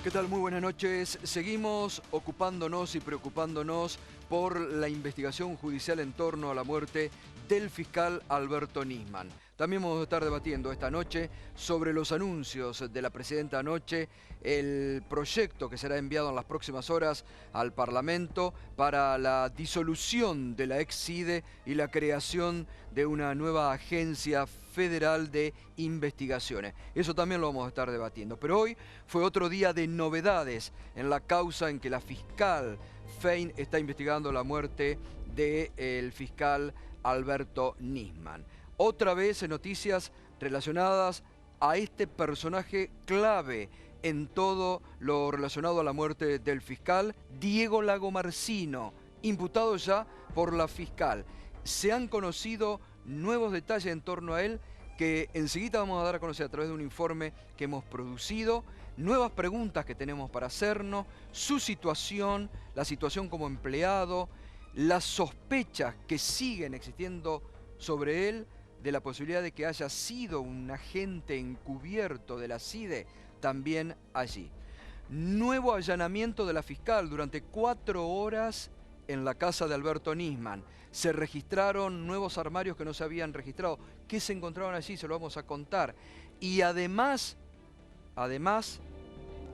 ¿Qué tal? Muy buenas noches. Seguimos ocupándonos y preocupándonos por la investigación judicial en torno a la muerte del fiscal Alberto Nisman. También vamos a estar debatiendo esta noche sobre los anuncios de la presidenta anoche, el proyecto que será enviado en las próximas horas al Parlamento para la disolución de la ex-CIDE y la creación de una nueva agencia federal de investigaciones. Eso también lo vamos a estar debatiendo. Pero hoy fue otro día de novedades en la causa en que la fiscal Fein está investigando la muerte del fiscal Alberto Nisman. Otra vez noticias relacionadas a este personaje clave en todo lo relacionado a la muerte del fiscal, Diego Lagomarsino, imputado ya por la fiscal. Se han conocido nuevos detalles en torno a él que enseguida vamos a dar a conocer a través de un informe que hemos producido, nuevas preguntas que tenemos para hacernos, su situación, la situación como empleado, las sospechas que siguen existiendo sobre él de la posibilidad de que haya sido un agente encubierto de la CIDE también allí. Nuevo allanamiento de la fiscal durante 4 horas en la casa de Alberto Nisman. Se registraron nuevos armarios que no se habían registrado. ¿Qué se encontraron allí? Se lo vamos a contar. Y además,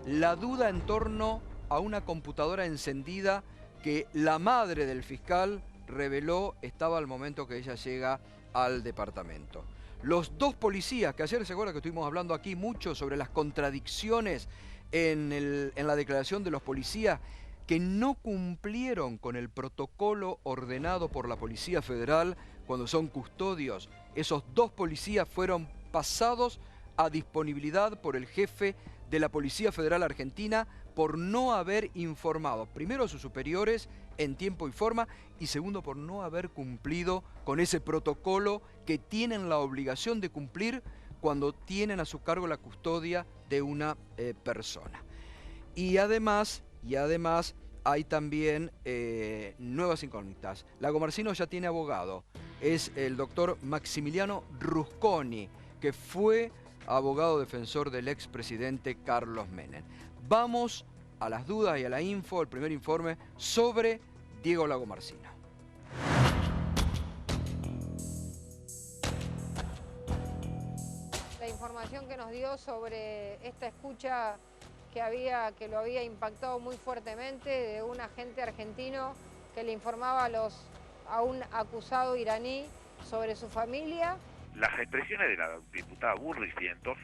la duda en torno a una computadora encendida que la madre del fiscal reveló estaba al momento que ella llega al departamento. Los 2 policías, que ayer se acuerda que estuvimos hablando aquí mucho sobre las contradicciones en la declaración de los policías, que no cumplieron con el protocolo ordenado por la Policía Federal cuando son custodios. Esos 2 policías fueron pasados a disponibilidad por el jefe de la Policía Federal Argentina por no haber informado, primero a sus superiores en tiempo y forma, y segundo por no haber cumplido con ese protocolo que tienen la obligación de cumplir cuando tienen a su cargo la custodia de una persona. Y además hay también nuevas incógnitas. Lagomarsino ya tiene abogado. Es el doctor Maximiliano Rusconi, que fue abogado defensor del expresidente Carlos Menem. Vamos a las dudas y a la info, el primer informe sobre Diego Lagomarsino. La información que nos dio sobre esta escucha que lo había impactado muy fuertemente de un agente argentino que le informaba a un acusado iraní sobre su familia. Las expresiones de la diputada Burris tienen 2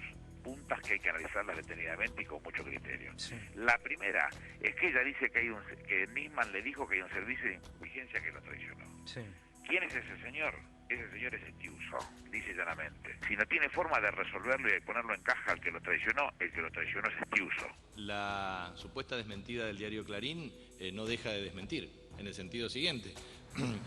puntas que hay que analizarlas detenidamente y con mucho criterio. Sí. La primera es que ella dice que Nisman le dijo que hay un servicio de inteligencia que lo traicionó. Sí. ¿Quién es ese señor? Ese señor es Estiuso, dice llanamente. Si no tiene forma de resolverlo y de ponerlo en caja al que lo traicionó, el que lo traicionó es Estiuso. La supuesta desmentida del diario Clarín no deja de desmentir, en el sentido siguiente.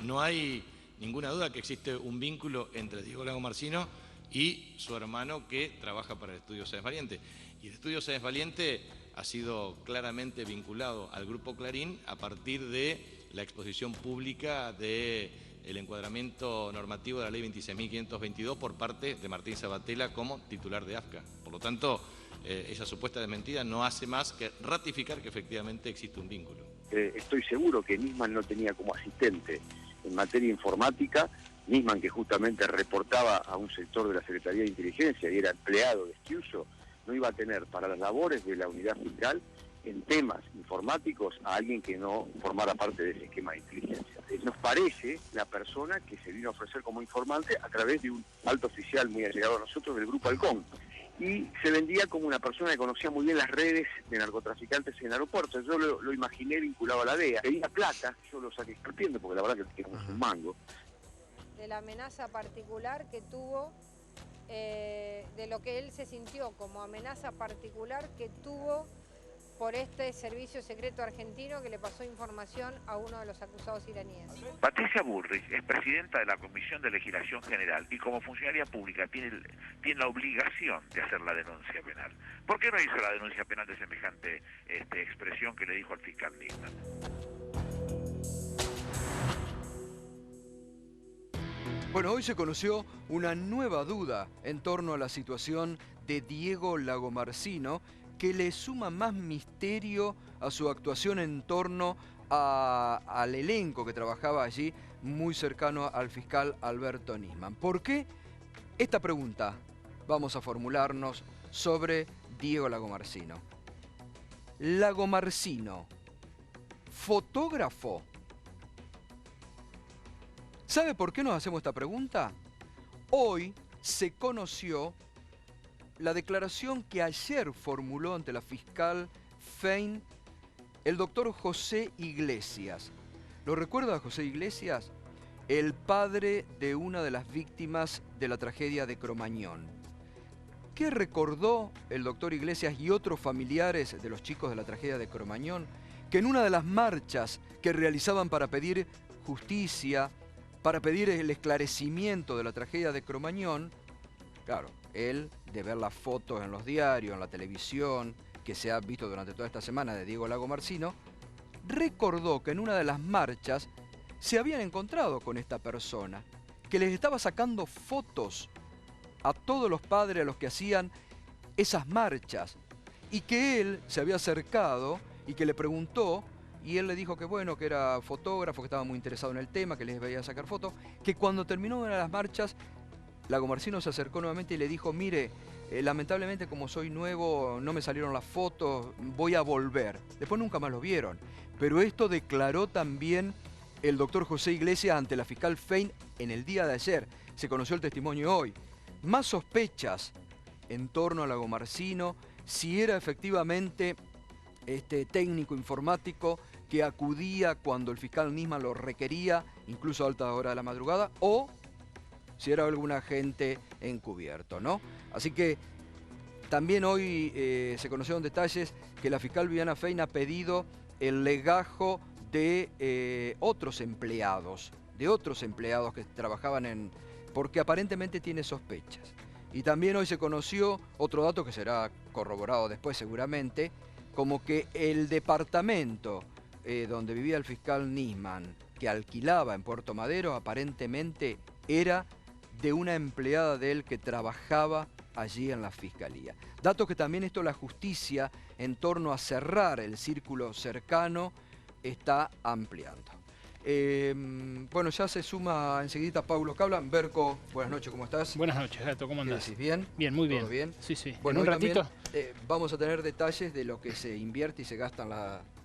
No hay ninguna duda que existe un vínculo entre Diego Lagomarsino y su hermano que trabaja para el Estudio Sáenz Valiente. Y el Estudio Sáenz Valiente ha sido claramente vinculado al Grupo Clarín a partir de la exposición pública del encuadramiento normativo de la Ley 26.522 por parte de Martín Sabatella como titular de AFCA. Por lo tanto, esa supuesta desmentida no hace más que ratificar que efectivamente existe un vínculo. Estoy seguro que Nisman no tenía como asistente en materia informática, Nisman que justamente reportaba a un sector de la Secretaría de Inteligencia y era empleado de Estiuso, no iba a tener para las labores de la unidad fiscal en temas informáticos a alguien que no formara parte de ese esquema de inteligencia. Nos parece la persona que se vino a ofrecer como informante a través de un alto oficial muy allegado a nosotros del Grupo Halcón. Y se vendía como una persona que conocía muy bien las redes de narcotraficantes en aeropuertos. Yo lo imaginé vinculado a la DEA. Pedía plata, yo lo saqué escarpiendo porque la verdad que teníamos un mango. De la amenaza particular que tuvo, de lo que él se sintió como amenaza particular que tuvo por este servicio secreto argentino que le pasó información a uno de los acusados iraníes. Patricia Burris es presidenta de la Comisión de Legislación General y como funcionaria pública tiene la obligación de hacer la denuncia penal. ¿Por qué no hizo la denuncia penal de semejante expresión que le dijo al fiscal Nisman? Bueno, hoy se conoció una nueva duda en torno a la situación de Diego Lagomarsino, que le suma más misterio a su actuación en torno al elenco que trabajaba allí, muy cercano al fiscal Alberto Nisman. ¿Por qué? Esta pregunta vamos a formularnos sobre Diego Lagomarsino. Lagomarsino, fotógrafo. ¿Sabe por qué nos hacemos esta pregunta? Hoy se conoció la declaración que ayer formuló ante la fiscal Fein el doctor José Iglesias. ¿Lo recuerda José Iglesias? El padre de una de las víctimas de la tragedia de Cromañón. ¿Qué recordó el doctor Iglesias y otros familiares de los chicos de la tragedia de Cromañón? Que en una de las marchas que realizaban para pedir justicia, para pedir el esclarecimiento de la tragedia de Cromañón, claro, él, de ver las fotos en los diarios, en la televisión, que se ha visto durante toda esta semana de Diego Lagomarsino, recordó que en una de las marchas se habían encontrado con esta persona, que les estaba sacando fotos a todos los padres a los que hacían esas marchas, y que él se había acercado y que le preguntó, y él le dijo que bueno, que era fotógrafo, que estaba muy interesado en el tema, que les veía sacar fotos, que cuando terminó una de las marchas, Lagomarsino se acercó nuevamente y le dijo, mire, lamentablemente como soy nuevo no me salieron las fotos, voy a volver. Después nunca más lo vieron. Pero esto declaró también el doctor José Iglesias ante la fiscal Fein en el día de ayer. Se conoció el testimonio hoy. Más sospechas en torno a Lagomarsino, si era efectivamente este técnico informático que acudía cuando el fiscal Nisman lo requería, incluso a altas horas de la madrugada, o si era algún agente encubierto, ¿no? Así que también hoy se conocieron detalles que la fiscal Viviana Fein ha pedido el legajo de otros empleados que trabajaban porque aparentemente tiene sospechas. Y también hoy se conoció otro dato que será corroborado después seguramente, como que el departamento donde vivía el fiscal Nisman, que alquilaba en Puerto Madero, aparentemente era de una empleada de él que trabajaba allí en la fiscalía. Datos que también la justicia, en torno a cerrar el círculo cercano, está ampliando. Bueno, ya se suma enseguida Paulo Cablan. Berco, buenas noches, ¿cómo estás? Buenas noches, Gato, ¿cómo andás? ¿Qué decís? ¿Bien? Bien, muy bien. ¿Todo bien? Sí, sí. Bueno, en un ratito. También, vamos a tener detalles de lo que se invierte y se gasta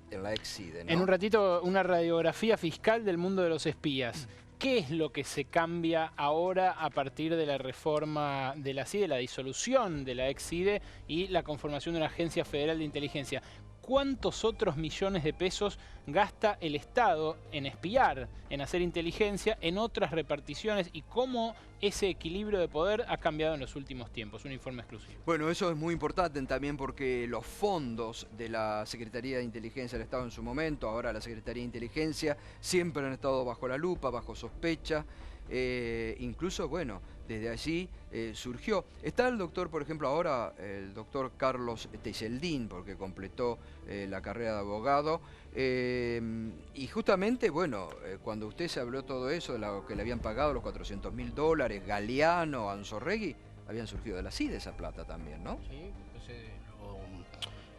en la ex-CIDE, ¿no? En un ratito, una radiografía fiscal del mundo de los espías. ¿Qué es lo que se cambia ahora a partir de la reforma de la CIDE, la disolución de la ex-CIDE y la conformación de una agencia federal de inteligencia? ¿Cuántos otros millones de pesos gasta el Estado en espiar, en hacer inteligencia, en otras reparticiones? ¿Y cómo ese equilibrio de poder ha cambiado en los últimos tiempos? Un informe exclusivo. Bueno, eso es muy importante también porque los fondos de la Secretaría de Inteligencia del Estado en su momento, ahora la Secretaría de Inteligencia, siempre han estado bajo la lupa, bajo sospecha. Incluso, bueno, desde allí surgió. Está el doctor, por ejemplo, ahora el doctor Carlos Tejeldín, porque completó la carrera de abogado. Y justamente, bueno, cuando usted se habló todo eso, de lo que le habían pagado los $400.000, Galeano, Anzorregui, habían surgido de la CIDE esa plata también, ¿no? Sí,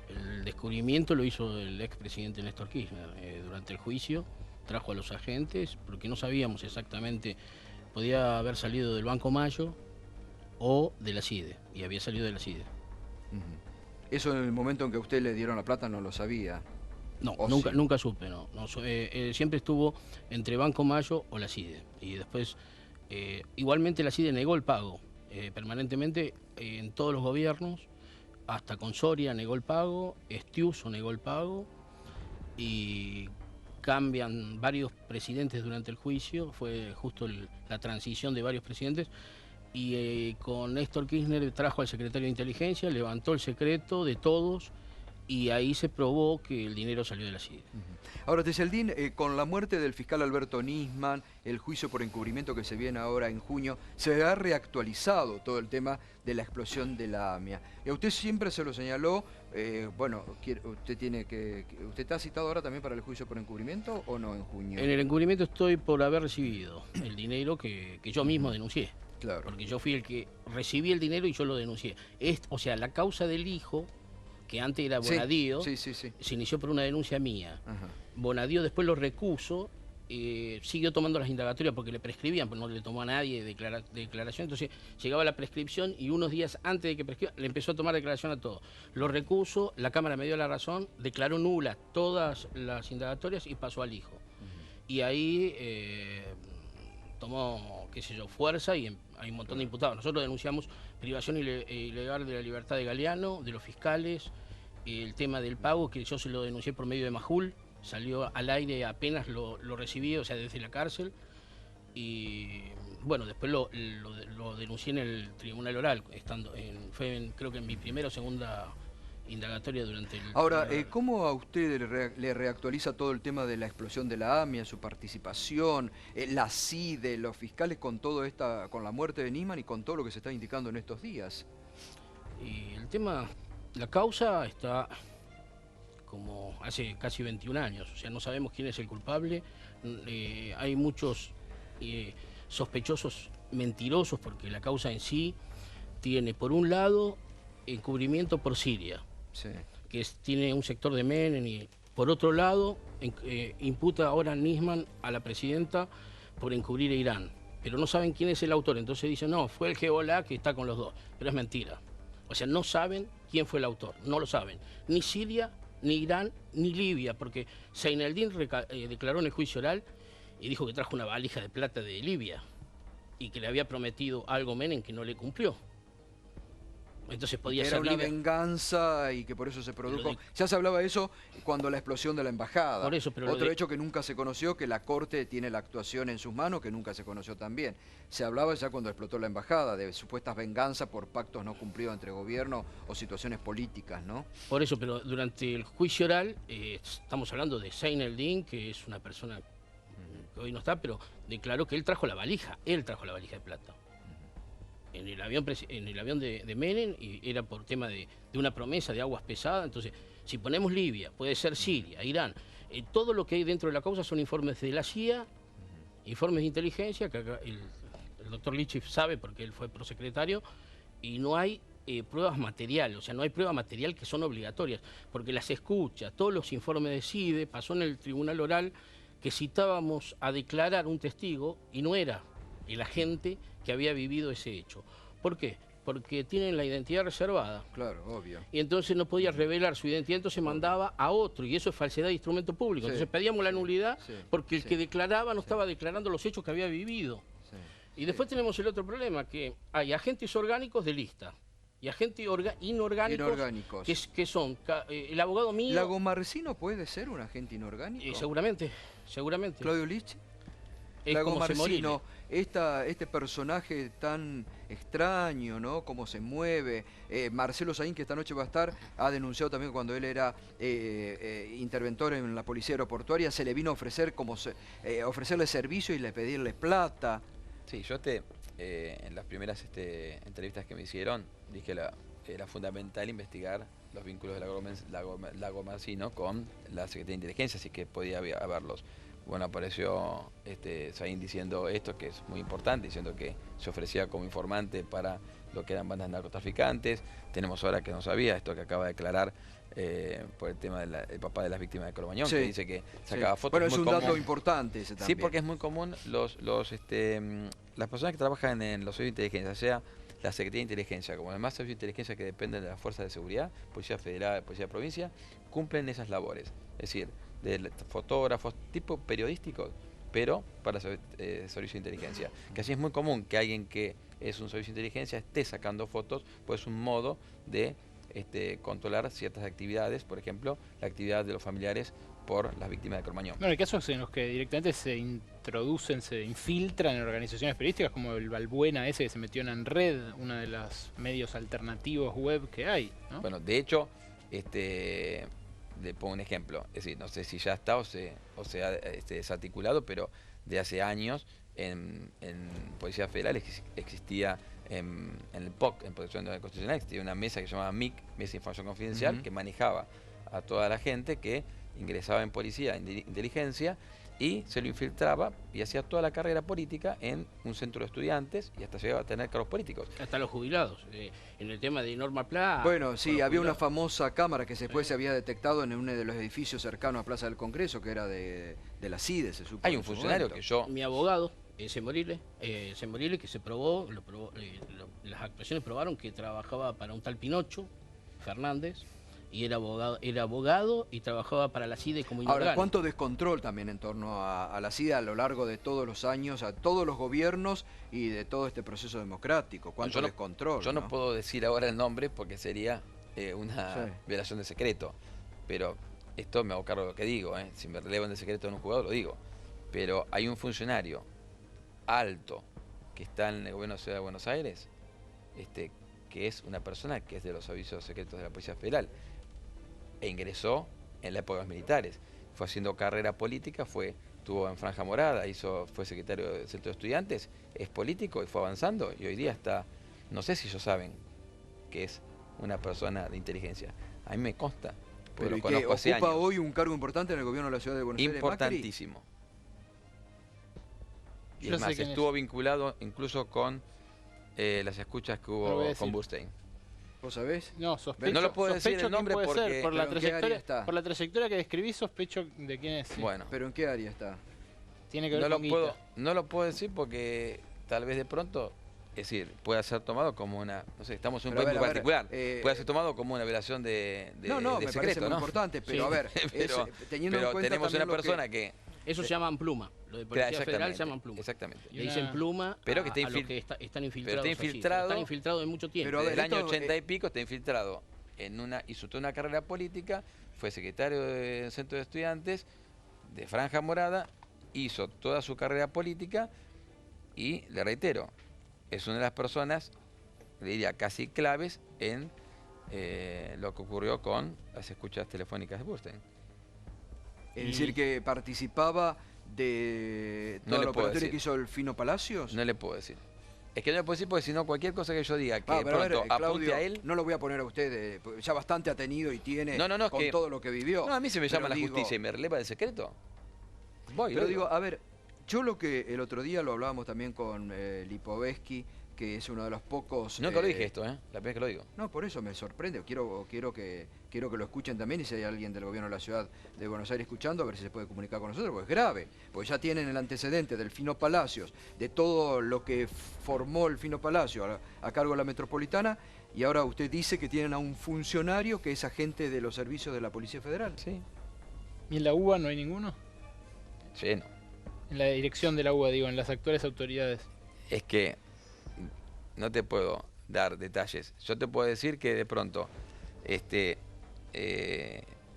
el descubrimiento lo hizo el expresidente Néstor Kirchner durante el juicio. Trajo a los agentes porque no sabíamos exactamente, podía haber salido del Banco Mayo o de la CIDE, y había salido de la CIDE. Eso en el momento en que a usted le dieron la plata no lo sabía. No, nunca supe, no. Siempre estuvo entre Banco Mayo o la CIDE, y después igualmente la CIDE negó el pago permanentemente en todos los gobiernos, hasta con Soria negó el pago, Estiuso negó el pago, y cambian varios presidentes durante el juicio, fue justo la transición de varios presidentes, y con Néstor Kirchner trajo al secretario de Inteligencia, levantó el secreto de todos, y ahí se probó que el dinero salió de la CIDE. Ahora, Tejeldín, con la muerte del fiscal Alberto Nisman, el juicio por encubrimiento que se viene ahora en junio, se ha reactualizado todo el tema de la explosión de la AMIA. Y a usted siempre se lo señaló, bueno, ¿usted está citado ahora también para el juicio por encubrimiento o no en junio? En el encubrimiento estoy por haber recibido el dinero que yo mismo denuncié. Claro. Porque yo fui el que recibí el dinero y yo lo denuncié. O sea, la causa del hijo que antes era Bonadío, sí. se inició por una denuncia mía. Ajá. Bonadío después lo recuso, siguió tomando las indagatorias porque le prescribían, pues no le tomó a nadie declaración, entonces llegaba la prescripción y unos días antes de que prescriba le empezó a tomar declaración a todos. Lo recuso, la Cámara me dio la razón, declaró nulas todas las indagatorias y pasó al hijo. Y ahí tomó, qué sé yo, fuerza y hay un montón de imputados. Nosotros denunciamos privación ilegal de la libertad de Galeano, de los fiscales, el tema del pago, que yo se lo denuncié por medio de Majul, salió al aire apenas lo recibí, o sea, desde la cárcel, y bueno, después lo denuncié en el tribunal oral, creo que en mi primera o segunda indagatoria durante el... Ahora, ¿cómo a usted le reactualiza todo el tema de la explosión de la AMIA, su participación, la CIDE, los fiscales con con la muerte de Nisman y con todo lo que se está indicando en estos días? Y el tema, la causa está como hace casi 21 años, o sea, no sabemos quién es el culpable, hay muchos sospechosos mentirosos porque la causa en sí tiene, por un lado, encubrimiento por Siria, Sí. que tiene un sector de Menem, y por otro lado imputa ahora Nisman a la presidenta por encubrir a Irán, pero no saben quién es el autor, entonces dicen, no, fue el Hezbollah que está con los dos, pero es mentira. O sea, no saben quién fue el autor, no lo saben, ni Siria, ni Irán, ni Libia, porque Zaineldin declaró en el juicio oral y dijo que trajo una valija de plata de Libia y que le había prometido algo Menem que no le cumplió. Entonces podía ser una venganza y que por eso se produjo. Ya se hablaba de eso cuando la explosión de la embajada. Por eso, pero otro hecho que nunca se conoció, que la Corte tiene la actuación en sus manos, que nunca se conoció también. Se hablaba ya cuando explotó la embajada de supuestas venganzas por pactos no cumplidos entre gobierno o situaciones políticas, ¿no? Por eso, pero durante el juicio oral estamos hablando de Zaineldin, que es una persona que hoy no está, pero declaró que él trajo la valija de plata. En el avión de Menem, y era por tema de una promesa de aguas pesadas. Entonces, si ponemos Libia, puede ser Siria, Irán, todo lo que hay dentro de la causa son informes de la CIA, informes de inteligencia, que acá el doctor Lichif sabe porque él fue prosecretario, y no hay pruebas materiales, o sea, no hay prueba material que son obligatorias, porque las escuchas, todos los informes de CIDE, pasó en el tribunal oral que citábamos a declarar un testigo y no era el agente que había vivido ese hecho. ¿Por qué? Porque tienen la identidad reservada. Claro, obvio. Y entonces no podía revelar su identidad, entonces mandaba a otro, y eso es falsedad de instrumento público. Sí. Entonces pedíamos la nulidad porque el que declaraba no Sí. estaba declarando los hechos que había vivido. Sí. Y después tenemos el otro problema, que hay agentes orgánicos de lista y agentes inorgánicos. Que son el abogado mío... ¿Lagomarsino puede ser un agente inorgánico? Seguramente. ¿Claudio Lich? Lagomarsino, este personaje tan extraño, ¿no? Cómo se mueve. Marcelo Saín, que esta noche va a estar, ha denunciado también cuando él era interventor en la policía aeroportuaria, se le vino a ofrecer ofrecerle servicio y le pedirle plata. Sí, yo en las primeras entrevistas que me hicieron dije que era fundamental investigar los vínculos de Lagomarsino con la Secretaría de Inteligencia, así que podía haberlos. Bueno, apareció Saín diciendo esto, que es muy importante, diciendo que se ofrecía como informante para lo que eran bandas narcotraficantes. Tenemos ahora que no sabía esto que acaba de declarar por el tema del papá de las víctimas de Cromañón, que dice que sacaba fotos. Bueno, es un dato importante ese también. Sí, porque es muy común las personas que trabajan en los servicios de inteligencia, sea la Secretaría de Inteligencia, como además servicios de inteligencia que dependen de las fuerzas de seguridad, Policía Federal, Policía de Provincia, cumplen esas labores. Es decir, de fotógrafos, tipo periodísticos, pero para servicio de inteligencia. Que así es muy común que alguien que es un servicio de inteligencia esté sacando fotos, pues es un modo de controlar ciertas actividades, por ejemplo, la actividad de los familiares por las víctimas de Cromañón. Bueno, hay casos en los que directamente se introducen, se infiltran en organizaciones periodísticas, como el Balbuena ese que se metió en Anred, uno de los medios alternativos web que hay, ¿no? Bueno, de hecho, le pongo un ejemplo, es decir, no sé si ya está o se ha desarticulado, pero de hace años en Policía Federal existía en el POC, en Protección Constitucional, existía una mesa que se llamaba MIC, Mesa de Información Confidencial, que manejaba a toda la gente que ingresaba en policía, en inteligencia, y se lo infiltraba y hacía toda la carrera política en un centro de estudiantes y hasta llegaba a tener cargos políticos. Hasta los jubilados. En el tema de Norma Pla. Bueno, sí, había una famosa cámara que después se había detectado en uno de los edificios cercanos a Plaza del Congreso, que era de la CIDE, se supone. Hay un funcionario que yo... Mi abogado, Morile, que se probó, las actuaciones probaron que trabajaba para un tal Pinocho Fernández, y era abogado y trabajaba para la CIDE como inorgánico. Ahora, ¿cuánto descontrol también en torno a la CIDE a lo largo de todos los años, a todos los gobiernos y de todo este proceso democrático? ¿Cuánto descontrol? Yo no puedo decir ahora el nombre porque sería una violación de secreto, pero esto me hago cargo de lo que digo, si me relevan de secreto en un jugador lo digo, pero hay un funcionario alto que está en el gobierno de la Ciudad de Buenos Aires, que es una persona que es de los servicios secretos de la Policía Federal, e ingresó en la época de los militares, fue haciendo carrera política, estuvo en Franja Morada, fue secretario del Centro de Estudiantes, es político y fue avanzando, y hoy día está, no sé si ellos saben que es una persona de inteligencia, a mí me consta, porque lo conozco hace años. ¿Ocupa hoy un cargo importante en el gobierno de la Ciudad de Buenos Aires? Importantísimo. Y es más, estuvo vinculado incluso con las escuchas que hubo con Burstein. ¿Vos sabés? No, sospecho. No lo puedo decir el nombre porque... Por la trayectoria que describís, sospecho de quién es. Sí. Bueno. ¿Pero en qué área está? Tiene que ver con guita. No lo puedo decir porque tal vez de pronto, es decir, pueda ser tomado como una... No sé, estamos en un país muy particular. Puede ser tomado como una violación de me secreto, parece muy importante, pero a ver, teniendo en cuenta tenemos una persona que... Eso se llaman pluma. Lo de Policía Federal se llaman pluma. Exactamente. Le dicen pluma pero que a los que están infiltrados. Pero está infiltrado. Están infiltrados de mucho tiempo. Pero desde el año 80 y pico está infiltrado. Hizo toda una carrera política, fue secretario del Centro de Estudiantes, de Franja Morada, hizo toda su carrera política y, le reitero, es una de las personas, le diría, casi claves en lo que ocurrió con las escuchas telefónicas de Burstein. Es decir, que participaba de todo lo operatorio que hizo el Fino Palacios. No le puedo decir. Es que no le puedo decir porque si no cualquier cosa que yo diga que de pronto apunte Claudio, a él... No lo voy a poner a usted, ya bastante ha tenido y tiene con todo lo que vivió. No, a mí se me llama la justicia y me releva del secreto. Pero digo, a ver, yo lo que el otro día lo hablábamos también con Lipovetsky, que es uno de los pocos... Nunca lo dije esto, la primera vez que lo digo. No, por eso me sorprende. Quiero que lo escuchen también, y si hay alguien del gobierno de la Ciudad de Buenos Aires escuchando, a ver si se puede comunicar con nosotros, porque es grave. Porque ya tienen el antecedente del Fino Palacios, de todo lo que formó el Fino Palacio a cargo de la Metropolitana, y ahora usted dice que tienen a un funcionario que es agente de los servicios de la Policía Federal. Sí. ¿Y en la UBA no hay ninguno? Lleno. En la dirección de la UBA, digo, en las actuales autoridades. Es que no te puedo dar detalles. Yo te puedo decir que de pronto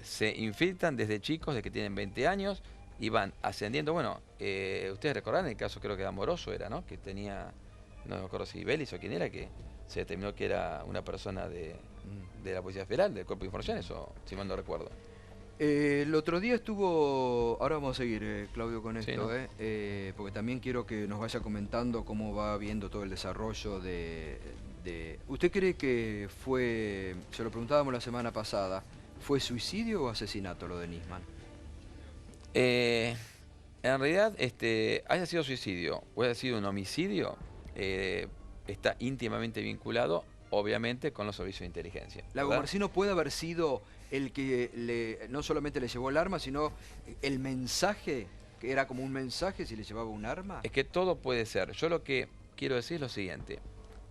se infiltran desde chicos, de que tienen 20 años, y van ascendiendo. Bueno, ustedes recordarán el caso, creo que de Amoroso era, ¿no? Que tenía, no me acuerdo si Vélez o quién era, que se determinó que era una persona de la Policía Federal, del Cuerpo de Informaciones, o si mal no recuerdo. El otro día estuvo, ahora vamos a seguir, Claudio, con esto, Sí, ¿no? Porque también quiero que nos vaya comentando cómo va viendo todo el desarrollo de... ¿Usted cree que fue, se lo preguntábamos la semana pasada, fue suicidio o asesinato lo de Nisman? En realidad, haya sido suicidio o haya sido un homicidio, está íntimamente vinculado, obviamente, con los servicios de inteligencia. Lagomarsino puede haber sido el que no solamente le llevó el arma, sino el mensaje, que era como un mensaje si le llevaba un arma. Es que todo puede ser. Yo lo que quiero decir es lo siguiente.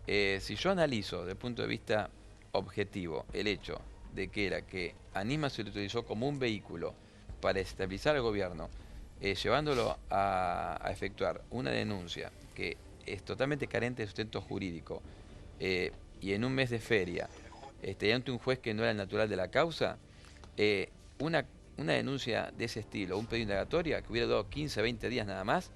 Si yo analizo desde el punto de vista objetivo el hecho de que a Nisman se lo utilizó como un vehículo para estabilizar al gobierno, llevándolo a efectuar una denuncia que es totalmente carente de sustento jurídico, y en un mes de feria, ante un juez que no era el natural de la causa, una denuncia de ese estilo, un pedido indagatoria que hubiera durado 15, 20 días nada más,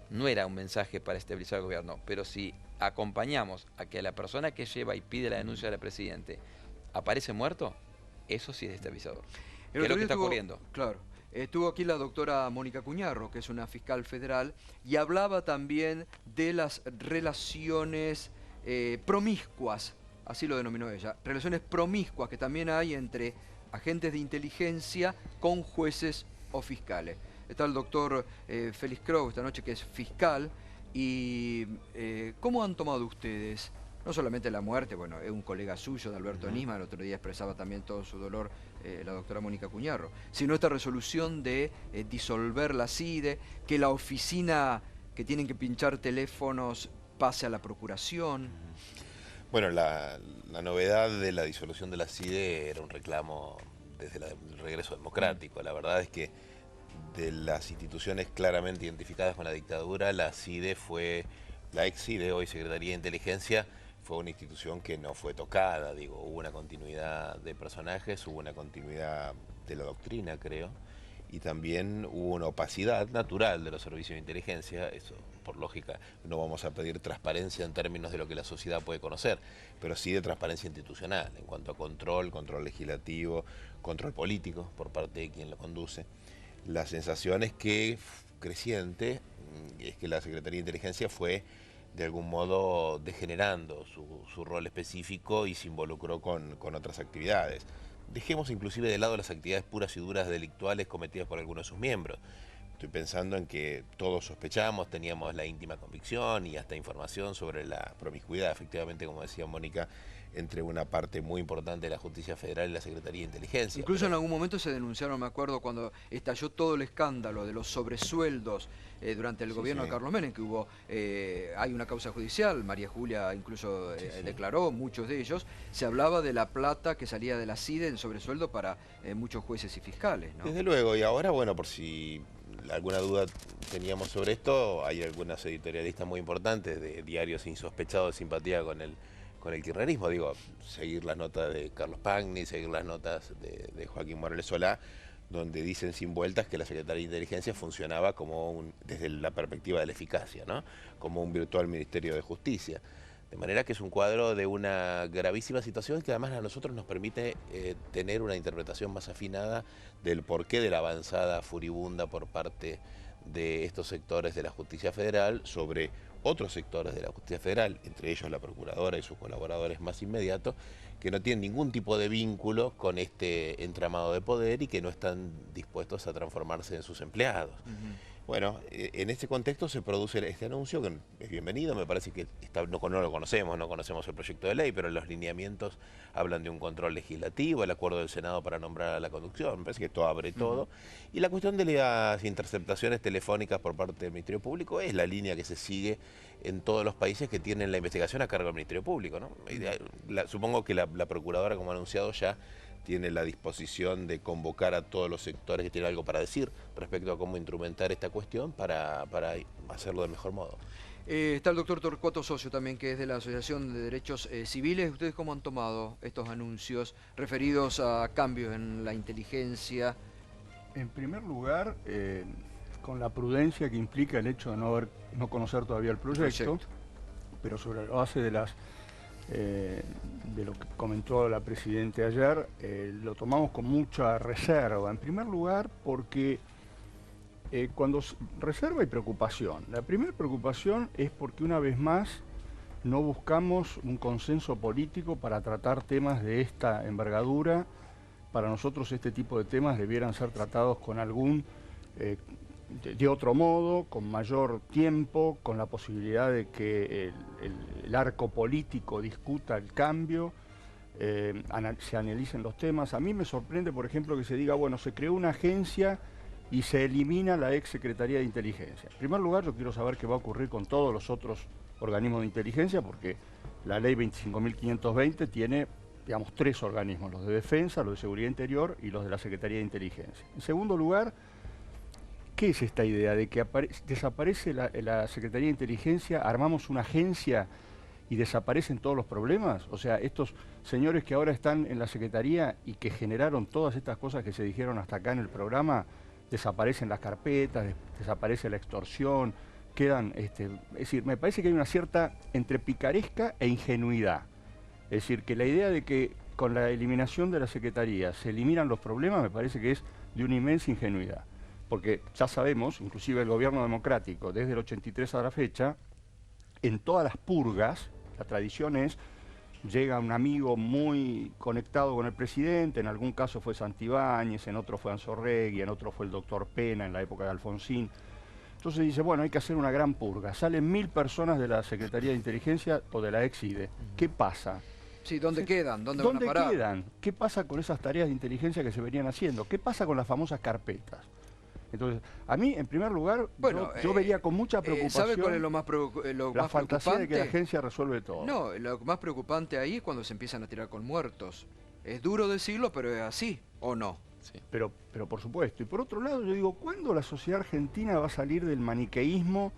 no era un mensaje para estabilizar el gobierno. Pero si acompañamos a que la persona que lleva y pide la denuncia del presidente aparece muerto, eso sí es estabilizador. ¿Qué es lo que está ocurriendo? Claro. Estuvo aquí la doctora Mónica Cuñarro, que es una fiscal federal, y hablaba también de las relaciones promiscuas, así lo denominó ella, relaciones promiscuas que también hay entre agentes de inteligencia con jueces o fiscales. Está el doctor Félix Crowe esta noche, que es fiscal. Y ¿cómo han tomado ustedes, no solamente la muerte, bueno, es un colega suyo de Alberto Nisman, el otro día expresaba también todo su dolor la doctora Mónica Cuñarro, sino esta resolución de disolver la CIDE, que la oficina que tienen que pinchar teléfonos pase a la procuración? Bueno, la novedad de la disolución de la CIDE era un reclamo desde el regreso democrático. La verdad es que de las instituciones claramente identificadas con la dictadura, la CIDE fue, la ex CIDE, hoy Secretaría de Inteligencia, fue una institución que no fue tocada. Digo, hubo una continuidad de personajes, hubo una continuidad de la doctrina, creo, y también hubo una opacidad natural de los servicios de inteligencia. Eso, por lógica, no vamos a pedir transparencia en términos de lo que la sociedad puede conocer, pero sí de transparencia institucional, en cuanto a control legislativo, control político por parte de quien lo conduce. La sensación es que, creciente, es que la Secretaría de Inteligencia fue de algún modo degenerando su rol específico y se involucró con otras actividades. Dejemos inclusive de lado las actividades puras y duras delictuales cometidas por algunos de sus miembros. Estoy pensando en que todos sospechamos, teníamos la íntima convicción y hasta información sobre la promiscuidad, efectivamente, como decía Mónica, entre una parte muy importante de la Justicia Federal y la Secretaría de Inteligencia. Incluso en algún momento se denunciaron, me acuerdo, cuando estalló todo el escándalo de los sobresueldos durante el gobierno de Carlos Menem, que hubo, hay una causa judicial, María Julia incluso declaró, muchos de ellos, se hablaba de la plata que salía de la CIDE en sobresueldo para muchos jueces y fiscales, ¿no? Desde luego, y ahora, bueno, por si alguna duda teníamos sobre esto, hay algunas editorialistas muy importantes de diarios insospechados de simpatía con el kirchnerismo. Digo, seguir las notas de Carlos Pagni, seguir las notas de Joaquín Morales Solá, donde dicen sin vueltas que la Secretaría de Inteligencia funcionaba como desde la perspectiva de la eficacia, ¿no? Como un virtual Ministerio de Justicia. De manera que es un cuadro de una gravísima situación que además a nosotros nos permite tener una interpretación más afinada del porqué de la avanzada furibunda por parte de estos sectores de la Justicia Federal sobre otros sectores de la Justicia Federal, entre ellos la Procuradora y sus colaboradores más inmediatos, que no tienen ningún tipo de vínculo con este entramado de poder y que no están dispuestos a transformarse en sus empleados. Bueno, en este contexto se produce este anuncio, que es bienvenido, me parece que no lo conocemos, no conocemos el proyecto de ley, pero los lineamientos hablan de un control legislativo, el acuerdo del Senado para nombrar a la conducción, me parece que esto abre todo. Y la cuestión de las interceptaciones telefónicas por parte del Ministerio Público es la línea que se sigue en todos los países que tienen la investigación a cargo del Ministerio Público, ¿no? Supongo que la Procuradora, como ha anunciado ya, tiene la disposición de convocar a todos los sectores que tienen algo para decir respecto a cómo instrumentar esta cuestión para hacerlo del mejor modo. Está el doctor Torcuato Socio también, que es de la Asociación de Derechos Civiles. ¿Ustedes cómo han tomado estos anuncios referidos a cambios en la inteligencia? En primer lugar, con la prudencia que implica el hecho de no conocer todavía el proyecto, pero sobre la base de lo que comentó la Presidenta ayer, lo tomamos con mucha reserva. En primer lugar, porque cuando reserva y preocupación. La primera preocupación es porque una vez más no buscamos un consenso político para tratar temas de esta envergadura. Para nosotros este tipo de temas debieran ser tratados con de otro modo, con mayor tiempo, con la posibilidad de que el arco político discuta el cambio, se analicen los temas. A mí me sorprende, por ejemplo, que se diga, bueno, se creó una agencia y se elimina la ex Secretaría de Inteligencia. En primer lugar, yo quiero saber qué va a ocurrir con todos los otros organismos de inteligencia, porque la ley 25.520 tiene, digamos, 3 organismos, los de defensa, los de seguridad interior y los de la Secretaría de Inteligencia. En segundo lugar, ¿qué es esta idea de que desaparece la Secretaría de Inteligencia, armamos una agencia y desaparecen todos los problemas? O sea, estos señores que ahora están en la Secretaría y que generaron todas estas cosas que se dijeron hasta acá en el programa, desaparecen las carpetas, desaparece la extorsión, quedan... es decir, me parece que hay una cierta entre picaresca e ingenuidad. Es decir, que la idea de que con la eliminación de la Secretaría se eliminan los problemas me parece que es de una inmensa ingenuidad. Porque ya sabemos, inclusive el gobierno democrático, desde el 83 a la fecha, en todas las purgas, la tradición es llega un amigo muy conectado con el presidente, en algún caso fue Santibáñez, en otro fue Anzorregui, en otro fue el doctor Pena en la época de Alfonsín. Entonces dice, bueno, hay que hacer una gran purga. Salen 1000 personas de la Secretaría de Inteligencia o de la ex-IDE. ¿Qué pasa? Sí, ¿dónde quedan? ¿Dónde van a parar? Quedan? ¿Qué pasa con esas tareas de inteligencia que se venían haciendo? ¿Qué pasa con las famosas carpetas? Entonces, a mí, en primer lugar, bueno, yo vería con mucha preocupación. ¿Sabe cuál es lo más la fantasía de que la agencia resuelve todo. No, lo más preocupante ahí es cuando se empiezan a tirar con muertos. Es duro decirlo, pero es así, ¿o no? Sí. Pero por supuesto. Y por otro lado, yo digo, ¿cuándo la sociedad argentina va a salir del maniqueísmo?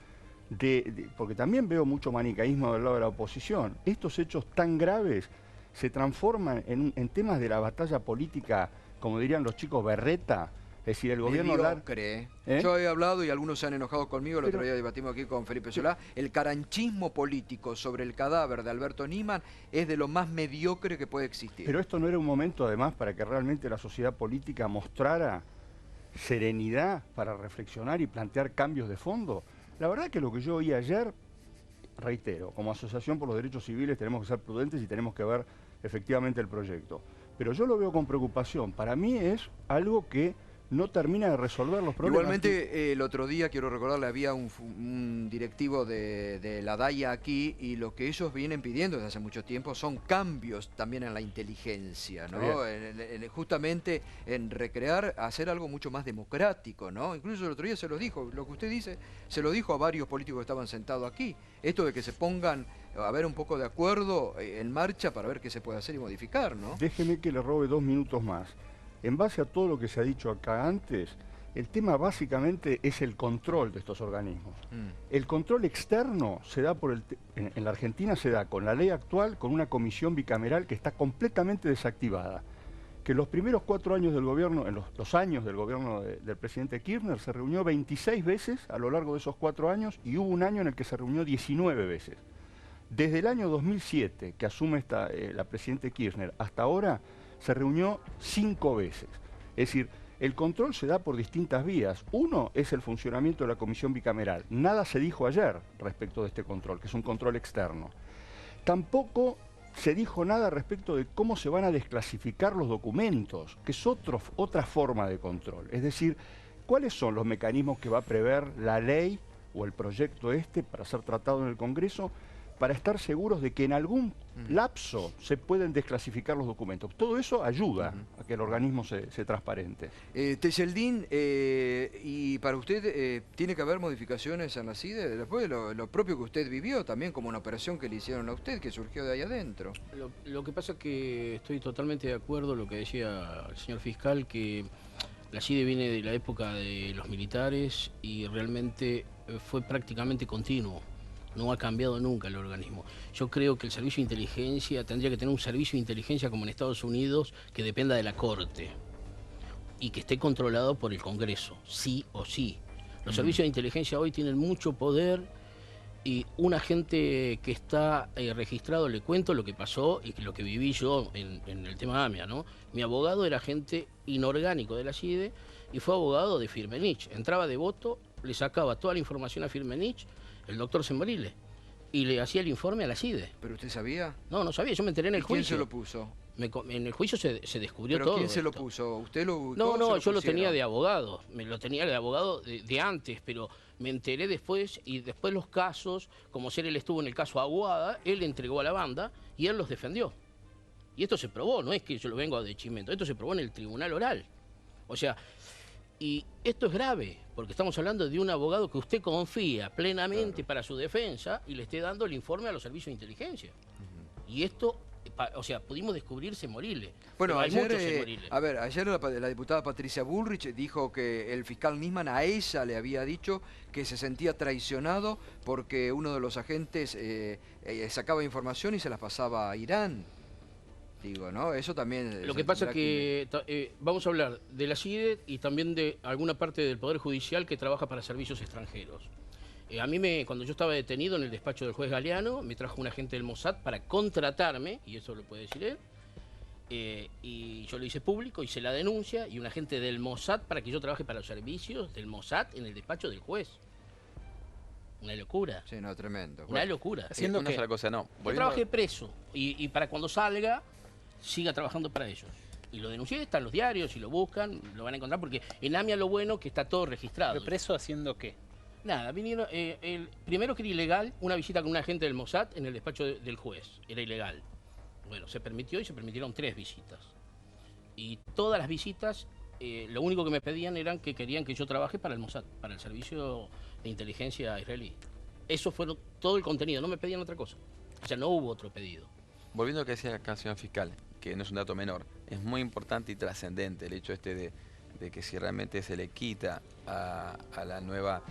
Porque también veo mucho maniqueísmo del lado de la oposición. Estos hechos tan graves se transforman en temas de la batalla política, como dirían los chicos, berreta. Es decir, el gobierno... Mediocre. Yo he hablado y algunos se han enojado conmigo, el otro día debatimos aquí con Felipe Solá, el caranchismo político sobre el cadáver de Alberto Nisman es de lo más mediocre que puede existir. Pero esto no era un momento, además, para que realmente la sociedad política mostrara serenidad para reflexionar y plantear cambios de fondo. La verdad que lo que yo oí ayer, reitero, como Asociación por los Derechos Civiles tenemos que ser prudentes y tenemos que ver efectivamente el proyecto. Pero yo lo veo con preocupación. Para mí es algo que no termina de resolver los problemas. Igualmente, el otro día, quiero recordarle, había un directivo de la DAIA aquí y lo que ellos vienen pidiendo desde hace mucho tiempo son cambios también en la inteligencia, ¿no? Justamente en recrear, hacer algo mucho más democrático, ¿no? Incluso el otro día se lo dijo, lo que usted dice, se lo dijo a varios políticos que estaban sentados aquí. Esto de que se pongan a ver un poco de acuerdo en marcha para ver qué se puede hacer y modificar, ¿no? Déjeme que le robe 2 minutos más. En base a todo lo que se ha dicho acá antes, el tema básicamente es el control de estos organismos. El control externo se da en la Argentina se da con la ley actual, con una comisión bicameral que está completamente desactivada. Que los primeros 4 años del gobierno, en los años del gobierno del presidente Kirchner, se reunió 26 veces a lo largo de esos 4 años y hubo un año en el que se reunió 19 veces. Desde el año 2007, que asume la presidente Kirchner, hasta ahora, se reunió 5 veces. Es decir, el control se da por distintas vías. Uno es el funcionamiento de la comisión bicameral. Nada se dijo ayer respecto de este control, que es un control externo. Tampoco se dijo nada respecto de cómo se van a desclasificar los documentos, que es otra forma de control. Es decir, cuáles son los mecanismos que va a prever la ley o el proyecto para ser tratado en el Congreso, para estar seguros de que en algún lapso se pueden desclasificar los documentos. Todo eso ayuda a que el organismo se transparente. Tejeldín, y para usted, ¿tiene que haber modificaciones en la CIDE? Después de lo propio que usted vivió, también como una operación que le hicieron a usted, que surgió de ahí adentro. Lo que pasa es que estoy totalmente de acuerdo con lo que decía el señor fiscal, que la CIDE viene de la época de los militares y realmente fue prácticamente continuo. No ha cambiado nunca el organismo. Yo creo que el servicio de inteligencia tendría que tener un servicio de inteligencia como en Estados Unidos que dependa de la Corte y que esté controlado por el Congreso, sí o sí. Los servicios de inteligencia hoy tienen mucho poder y un agente que está registrado, le cuento lo que pasó y lo que viví yo en el tema AMIA, ¿no? Mi abogado era agente inorgánico de la CIDE y fue abogado de Firmenich. Entraba de voto, le sacaba toda la información a Firmenich, el doctor Semborile, y le hacía el informe a la CIDE. ¿Pero usted sabía? No, no sabía, yo me enteré en el juicio. ¿Quién se lo puso? En el juicio se descubrió todo. ¿Pero quién se lo esto. puso? ¿Usted lo ubicó? No, yo lo tenía de abogado, lo tenía de abogado de antes, pero me enteré después, y después los casos, como si él estuvo en el caso Aguada, él entregó a la banda y él los defendió. Y esto se probó, no es que yo lo vengo de chimento, esto se probó en el tribunal oral. O sea, y esto es grave, porque estamos hablando de un abogado que usted confía plenamente para su defensa y le esté dando el informe a los servicios de inteligencia. Y esto, o sea, pudimos descubrir Semborile. Bueno, hay ayer, muchos Semborile. a ver, ayer la diputada Patricia Bullrich dijo que el fiscal Nisman a ella le había dicho que se sentía traicionado porque uno de los agentes sacaba información y se las pasaba a Irán. Digo, ¿no? Eso también... Lo que pasa es que vamos a hablar de la CIDE y también de alguna parte del Poder Judicial que trabaja para servicios extranjeros. A mí, cuando yo estaba detenido en el despacho del juez Galeano, me trajo un agente del Mossad para contratarme, y eso lo puede decir él, y yo lo hice público, hice la denuncia, y un agente del Mossad para que yo trabaje para los servicios del Mossad en el despacho del juez. Una locura. Sí, no, tremendo. Una locura. Haciendo una sola cosa, no. Yo trabajé preso. y para cuando salga, siga trabajando para ellos. Y lo denuncié, está en los diarios, si lo buscan, lo van a encontrar, porque en AMIA lo bueno que está todo registrado. ¿Pero preso haciendo qué? Nada, vinieron, primero que era ilegal una visita con un agente del Mossad en el despacho del juez, era ilegal. Bueno, se permitió y se permitieron 3 visitas. Y todas las visitas, lo único que me pedían eran que querían que yo trabaje para el Mossad, para el servicio de inteligencia israelí. Eso fue todo el contenido, no me pedían otra cosa. O sea, no hubo otro pedido. Volviendo a lo que decía acá el señor fiscal, que no es un dato menor, es muy importante y trascendente el hecho de que si realmente se le quita a la nueva,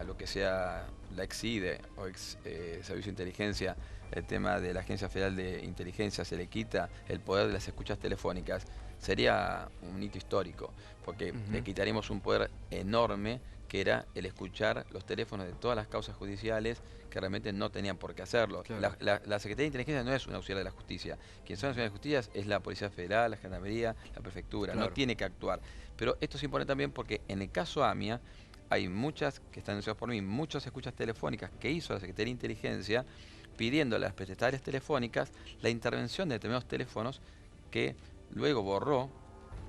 lo que sea la ex-IDE o Servicio de Inteligencia, el tema de la Agencia Federal de Inteligencia, se le quita el poder de las escuchas telefónicas, sería un hito histórico, porque le quitaríamos un poder enorme que era el escuchar los teléfonos de todas las causas judiciales que realmente no tenían por qué hacerlo. Claro. La Secretaría de Inteligencia no es un auxiliar de la justicia. Quien son auxiliares de justicia es la Policía Federal, la Gendarmería, la Prefectura. Claro. No tiene que actuar. Pero esto se impone también porque en el caso AMIA hay muchas, que están denunciadas por mí, muchas escuchas telefónicas que hizo la Secretaría de Inteligencia pidiendo a las prestatarias telefónicas la intervención de determinados teléfonos que luego borró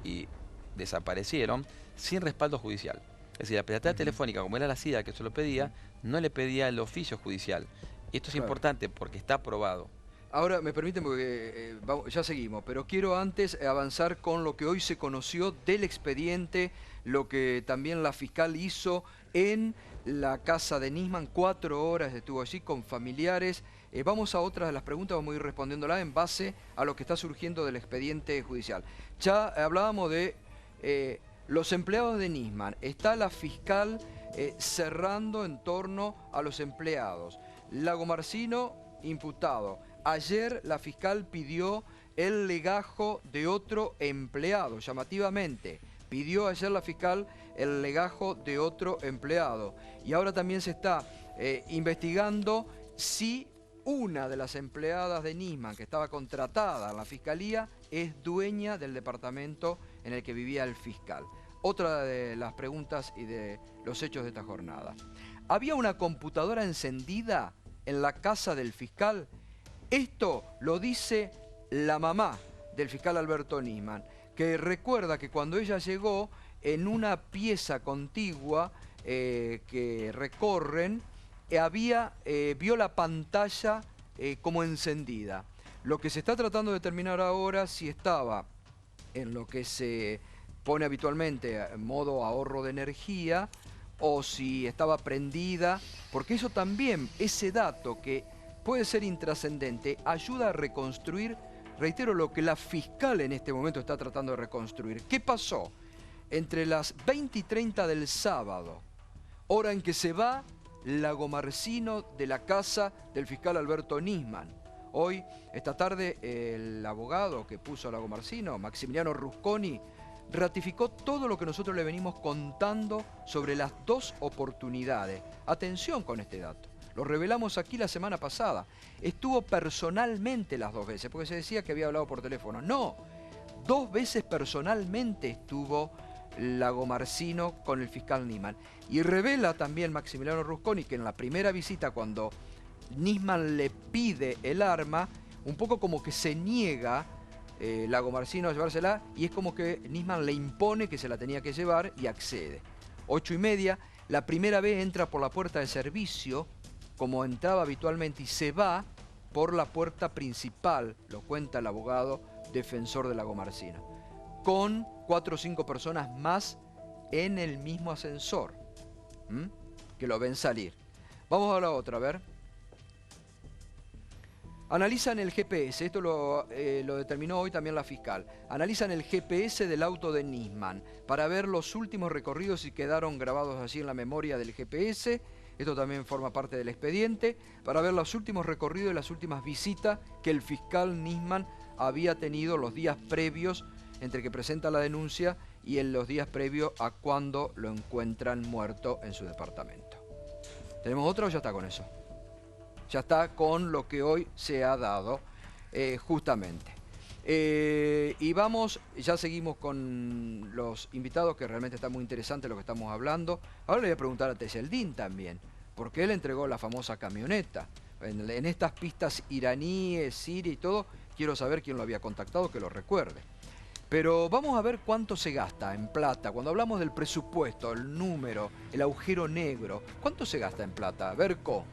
y desaparecieron sin respaldo judicial. Es decir, la prestataria telefónica, como era la CIDA que se lo pedía, no le pedía el oficio judicial. Y esto es importante porque está aprobado. Ahora, me permiten, porque ya seguimos, pero quiero antes avanzar con lo que hoy se conoció del expediente, lo que también la fiscal hizo en la casa de Nisman. 4 horas estuvo allí con familiares. Vamos a otras de las preguntas, vamos a ir respondiéndolas en base a lo que está surgiendo del expediente judicial. Ya hablábamos de los empleados de Nisman. Está la fiscal cerrando en torno a los empleados. Lagomarsino, imputado. Ayer la fiscal pidió el legajo de otro empleado, llamativamente. Pidió ayer la fiscal el legajo de otro empleado. Y ahora también se está investigando si una de las empleadas de Nisman que estaba contratada en la fiscalía es dueña del departamento en el que vivía el fiscal. Otra de las preguntas y de los hechos de esta jornada. ¿Había una computadora encendida en la casa del fiscal? Esto lo dice la mamá del fiscal Alberto Nisman, que recuerda que cuando ella llegó en una pieza contigua que recorren, vio la pantalla como encendida. Lo que se está tratando de determinar ahora si estaba en lo que se pone habitualmente en modo ahorro de energía o si estaba prendida, porque eso también, ese dato que puede ser intrascendente, ayuda a reconstruir, reitero, lo que la fiscal en este momento está tratando de reconstruir. ¿Qué pasó? Entre las 20:30 del sábado, hora en que se va Lagomarsino de la casa del fiscal Alberto Nisman. Hoy, esta tarde, el abogado que puso a Lagomarsino, Maximiliano Rusconi, ratificó todo lo que nosotros le venimos contando sobre las 2 oportunidades. Atención con este dato. Lo revelamos aquí la semana pasada. Estuvo personalmente las 2 veces, porque se decía que había hablado por teléfono. No, 2 veces personalmente estuvo Lagomarsino con el fiscal Nisman. Y revela también Maximiliano Rusconi que en la primera visita, cuando Nisman le pide el arma, un poco como que se niega Lagomarsino a llevársela, y es como que Nisman le impone que se la tenía que llevar y accede. 8:30, la primera vez entra por la puerta de servicio, como entraba habitualmente, y se va por la puerta principal, lo cuenta el abogado defensor de Lagomarsino, con 4 o 5 personas más en el mismo ascensor, que lo ven salir. Vamos a la otra, a ver. Analizan el GPS, esto lo determinó hoy también la fiscal. Analizan el GPS del auto de Nisman para ver los últimos recorridos y quedaron grabados allí en la memoria del GPS. Esto también forma parte del expediente, para ver los últimos recorridos y las últimas visitas que el fiscal Nisman había tenido los días previos entre que presenta la denuncia y en los días previos a cuando lo encuentran muerto en su departamento. ¿Tenemos otra o ya está con eso? Ya está con lo que hoy se ha dado, justamente. Y vamos, ya seguimos con los invitados, que realmente está muy interesante lo que estamos hablando. Ahora le voy a preguntar a Teseldín también, porque él entregó la famosa camioneta. en estas pistas iraníes, Siria y todo, quiero saber quién lo había contactado, que lo recuerde. Pero vamos a ver cuánto se gasta en plata. Cuando hablamos del presupuesto, el número, el agujero negro, ¿cuánto se gasta en plata? Berco.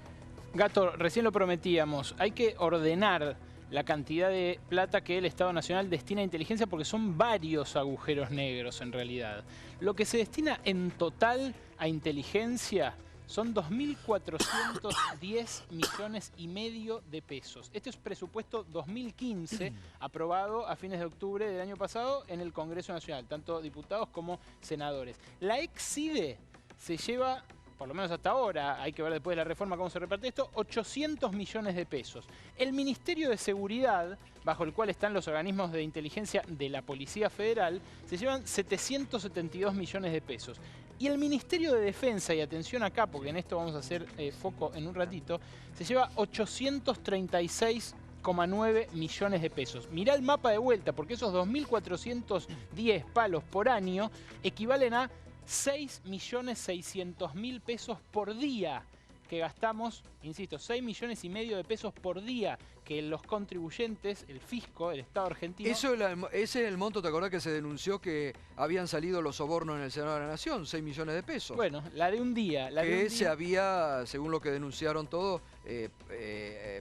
Gato, recién lo prometíamos, hay que ordenar la cantidad de plata que el Estado Nacional destina a inteligencia porque son varios agujeros negros en realidad. Lo que se destina en total a inteligencia son 2.410 millones y medio de pesos. Este es presupuesto 2015, aprobado a fines de octubre del año pasado en el Congreso Nacional, tanto diputados como senadores. La ex-CIDE se lleva, por lo menos hasta ahora, hay que ver después de la reforma cómo se reparte esto, 800 millones de pesos. El Ministerio de Seguridad, bajo el cual están los organismos de inteligencia de la Policía Federal, se llevan 772 millones de pesos. Y el Ministerio de Defensa, y atención acá, porque en esto vamos a hacer foco en un ratito, se lleva 836,9 millones de pesos. Mirá el mapa de vuelta, porque esos 2.410 palos por año equivalen a 6.600.000 pesos por día que gastamos, insisto, 6 millones y medio de pesos por día que los contribuyentes, el fisco, el Estado argentino... Ese es el monto, ¿te acordás que se denunció que habían salido los sobornos en el Senado de la Nación? 6 millones de pesos. Bueno, la de un día. Se había, según lo que denunciaron todos,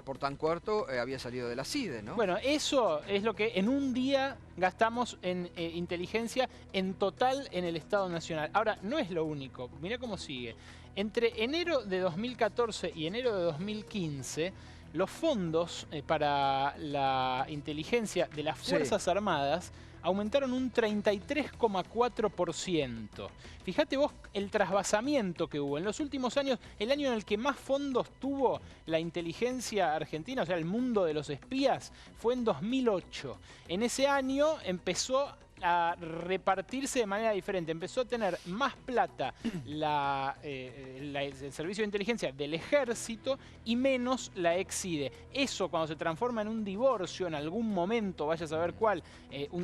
por tan cuarto, había salido de la CIDE, ¿no? Bueno, eso es lo que en un día gastamos en inteligencia en total en el Estado Nacional. Ahora, no es lo único. Mirá cómo sigue. Entre enero de 2014 y enero de 2015, los fondos para la inteligencia de las Fuerzas Armadas aumentaron un 33,4%. Fíjate vos el trasvasamiento que hubo. En los últimos años, el año en el que más fondos tuvo la inteligencia argentina, o sea, el mundo de los espías, fue en 2008. En ese año empezó a repartirse de manera diferente. Empezó a tener más plata el servicio de inteligencia del ejército y menos la ex-CIDE. Eso, cuando se transforma en un divorcio en algún momento, vaya a saber cuál,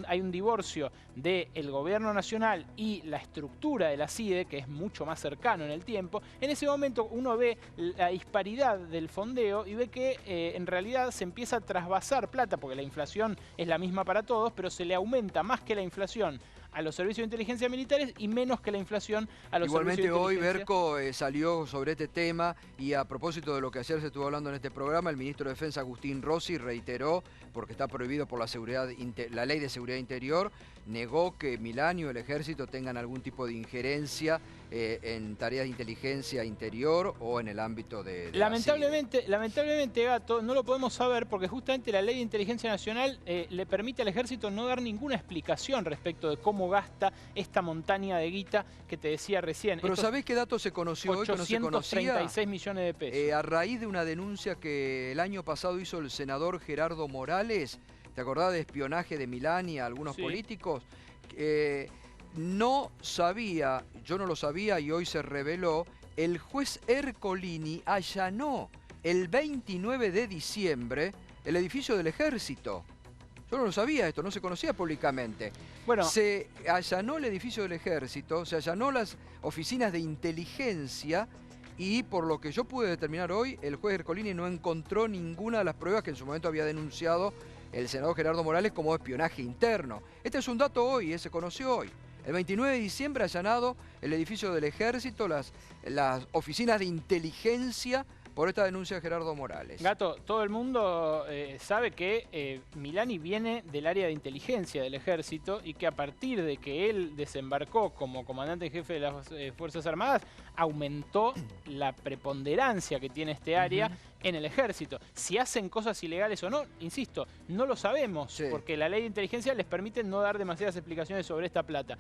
hay un divorcio del gobierno nacional y la estructura de la CIDE, que es mucho más cercano en el tiempo, en ese momento uno ve la disparidad del fondeo y ve que en realidad se empieza a trasvasar plata, porque la inflación es la misma para todos, pero se le aumenta más que la inflación a los servicios de inteligencia militares y menos que la inflación a los servicios de inteligencia. Igualmente hoy Berco salió sobre este tema y a propósito de lo que ayer se estuvo hablando en este programa, el ministro de Defensa Agustín Rossi reiteró, porque está prohibido por la Ley de Seguridad Interior, negó que Milani o el Ejército tengan algún tipo de injerencia en tareas de inteligencia interior o en el ámbito de lamentablemente, Gato, no lo podemos saber porque justamente la Ley de Inteligencia Nacional le permite al Ejército no dar ninguna explicación respecto de cómo gasta esta montaña de guita que te decía recién. Pero ¿sabés qué dato se conoció hoy que no se conocía? 836 millones de pesos. A raíz de una denuncia que el año pasado hizo el senador Gerardo Morales, ¿te acordás de espionaje de Milani a algunos políticos? No sabía, yo no lo sabía y hoy se reveló, el juez Ercolini allanó el 29 de diciembre el edificio del Ejército. Yo no lo sabía esto, no se conocía públicamente. Bueno, se allanó el edificio del Ejército, se allanó las oficinas de inteligencia y por lo que yo pude determinar hoy, el juez Ercolini no encontró ninguna de las pruebas que en su momento había denunciado el senador Gerardo Morales como espionaje interno. Este es un dato hoy, se conoció hoy. El 29 de diciembre allanado el edificio del Ejército, las oficinas de inteligencia por esta denuncia de Gerardo Morales. Gato, todo el mundo sabe que Milani viene del área de inteligencia del Ejército y que a partir de que él desembarcó como comandante en jefe de las Fuerzas Armadas, aumentó la preponderancia que tiene este área en el Ejército. Si hacen cosas ilegales o no, insisto, no lo sabemos, porque la ley de inteligencia les permite no dar demasiadas explicaciones sobre esta plata.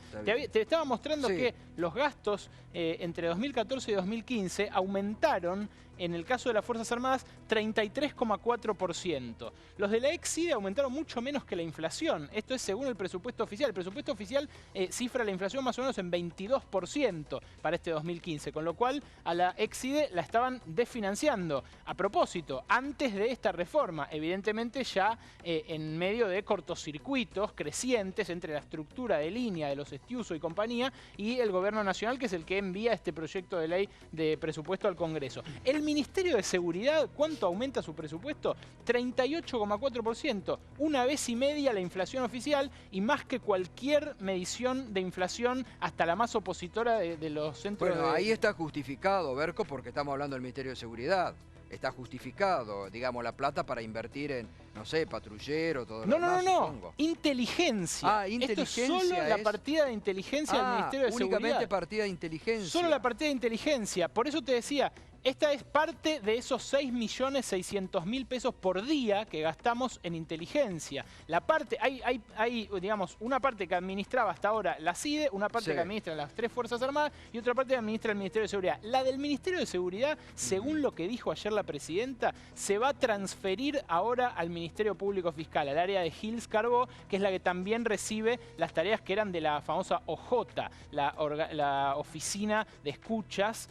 Te estaba mostrando que los gastos entre 2014 y 2015 aumentaron, en el caso de las Fuerzas Armadas, 33,4%. Los de la ex-CIDE aumentaron mucho menos que la inflación. Esto es según el presupuesto oficial. El presupuesto oficial cifra la inflación más o menos en 22% para este 2015, con lo cual a la ex-CIDE la estaban desfinanciando. A propósito, antes de esta reforma, evidentemente ya en medio de cortocircuitos crecientes entre la estructura de línea de los Estiuso y compañía y el Gobierno Nacional, que es el que envía este proyecto de ley de presupuesto al Congreso. El Ministerio de Seguridad, ¿cuánto ¿cuánto aumenta su presupuesto? 38,4%, una vez y media la inflación oficial y más que cualquier medición de inflación, hasta la más opositora de los centros. Bueno, ahí está justificado, Berco, porque estamos hablando del Ministerio de Seguridad. Está justificado, digamos, la plata para invertir en, no sé, patrullero, todo lo demás, supongo. Inteligencia. Ah, inteligencia. Esto es solo la partida de inteligencia del Ministerio de Seguridad. Únicamente partida de inteligencia. Solo la partida de inteligencia. Por eso te decía, esta es parte de esos 6.600.000 pesos por día que gastamos en inteligencia. La parte, hay, digamos, una parte que administraba hasta ahora la CIDE, una parte que administra las 3 Fuerzas Armadas y otra parte que administra el Ministerio de Seguridad. La del Ministerio de Seguridad, según lo que dijo ayer la presidenta, se va a transferir ahora al Ministerio Público Fiscal, al área de Gils Carbó, que es la que también recibe las tareas que eran de la famosa OJ, la Oficina de Escuchas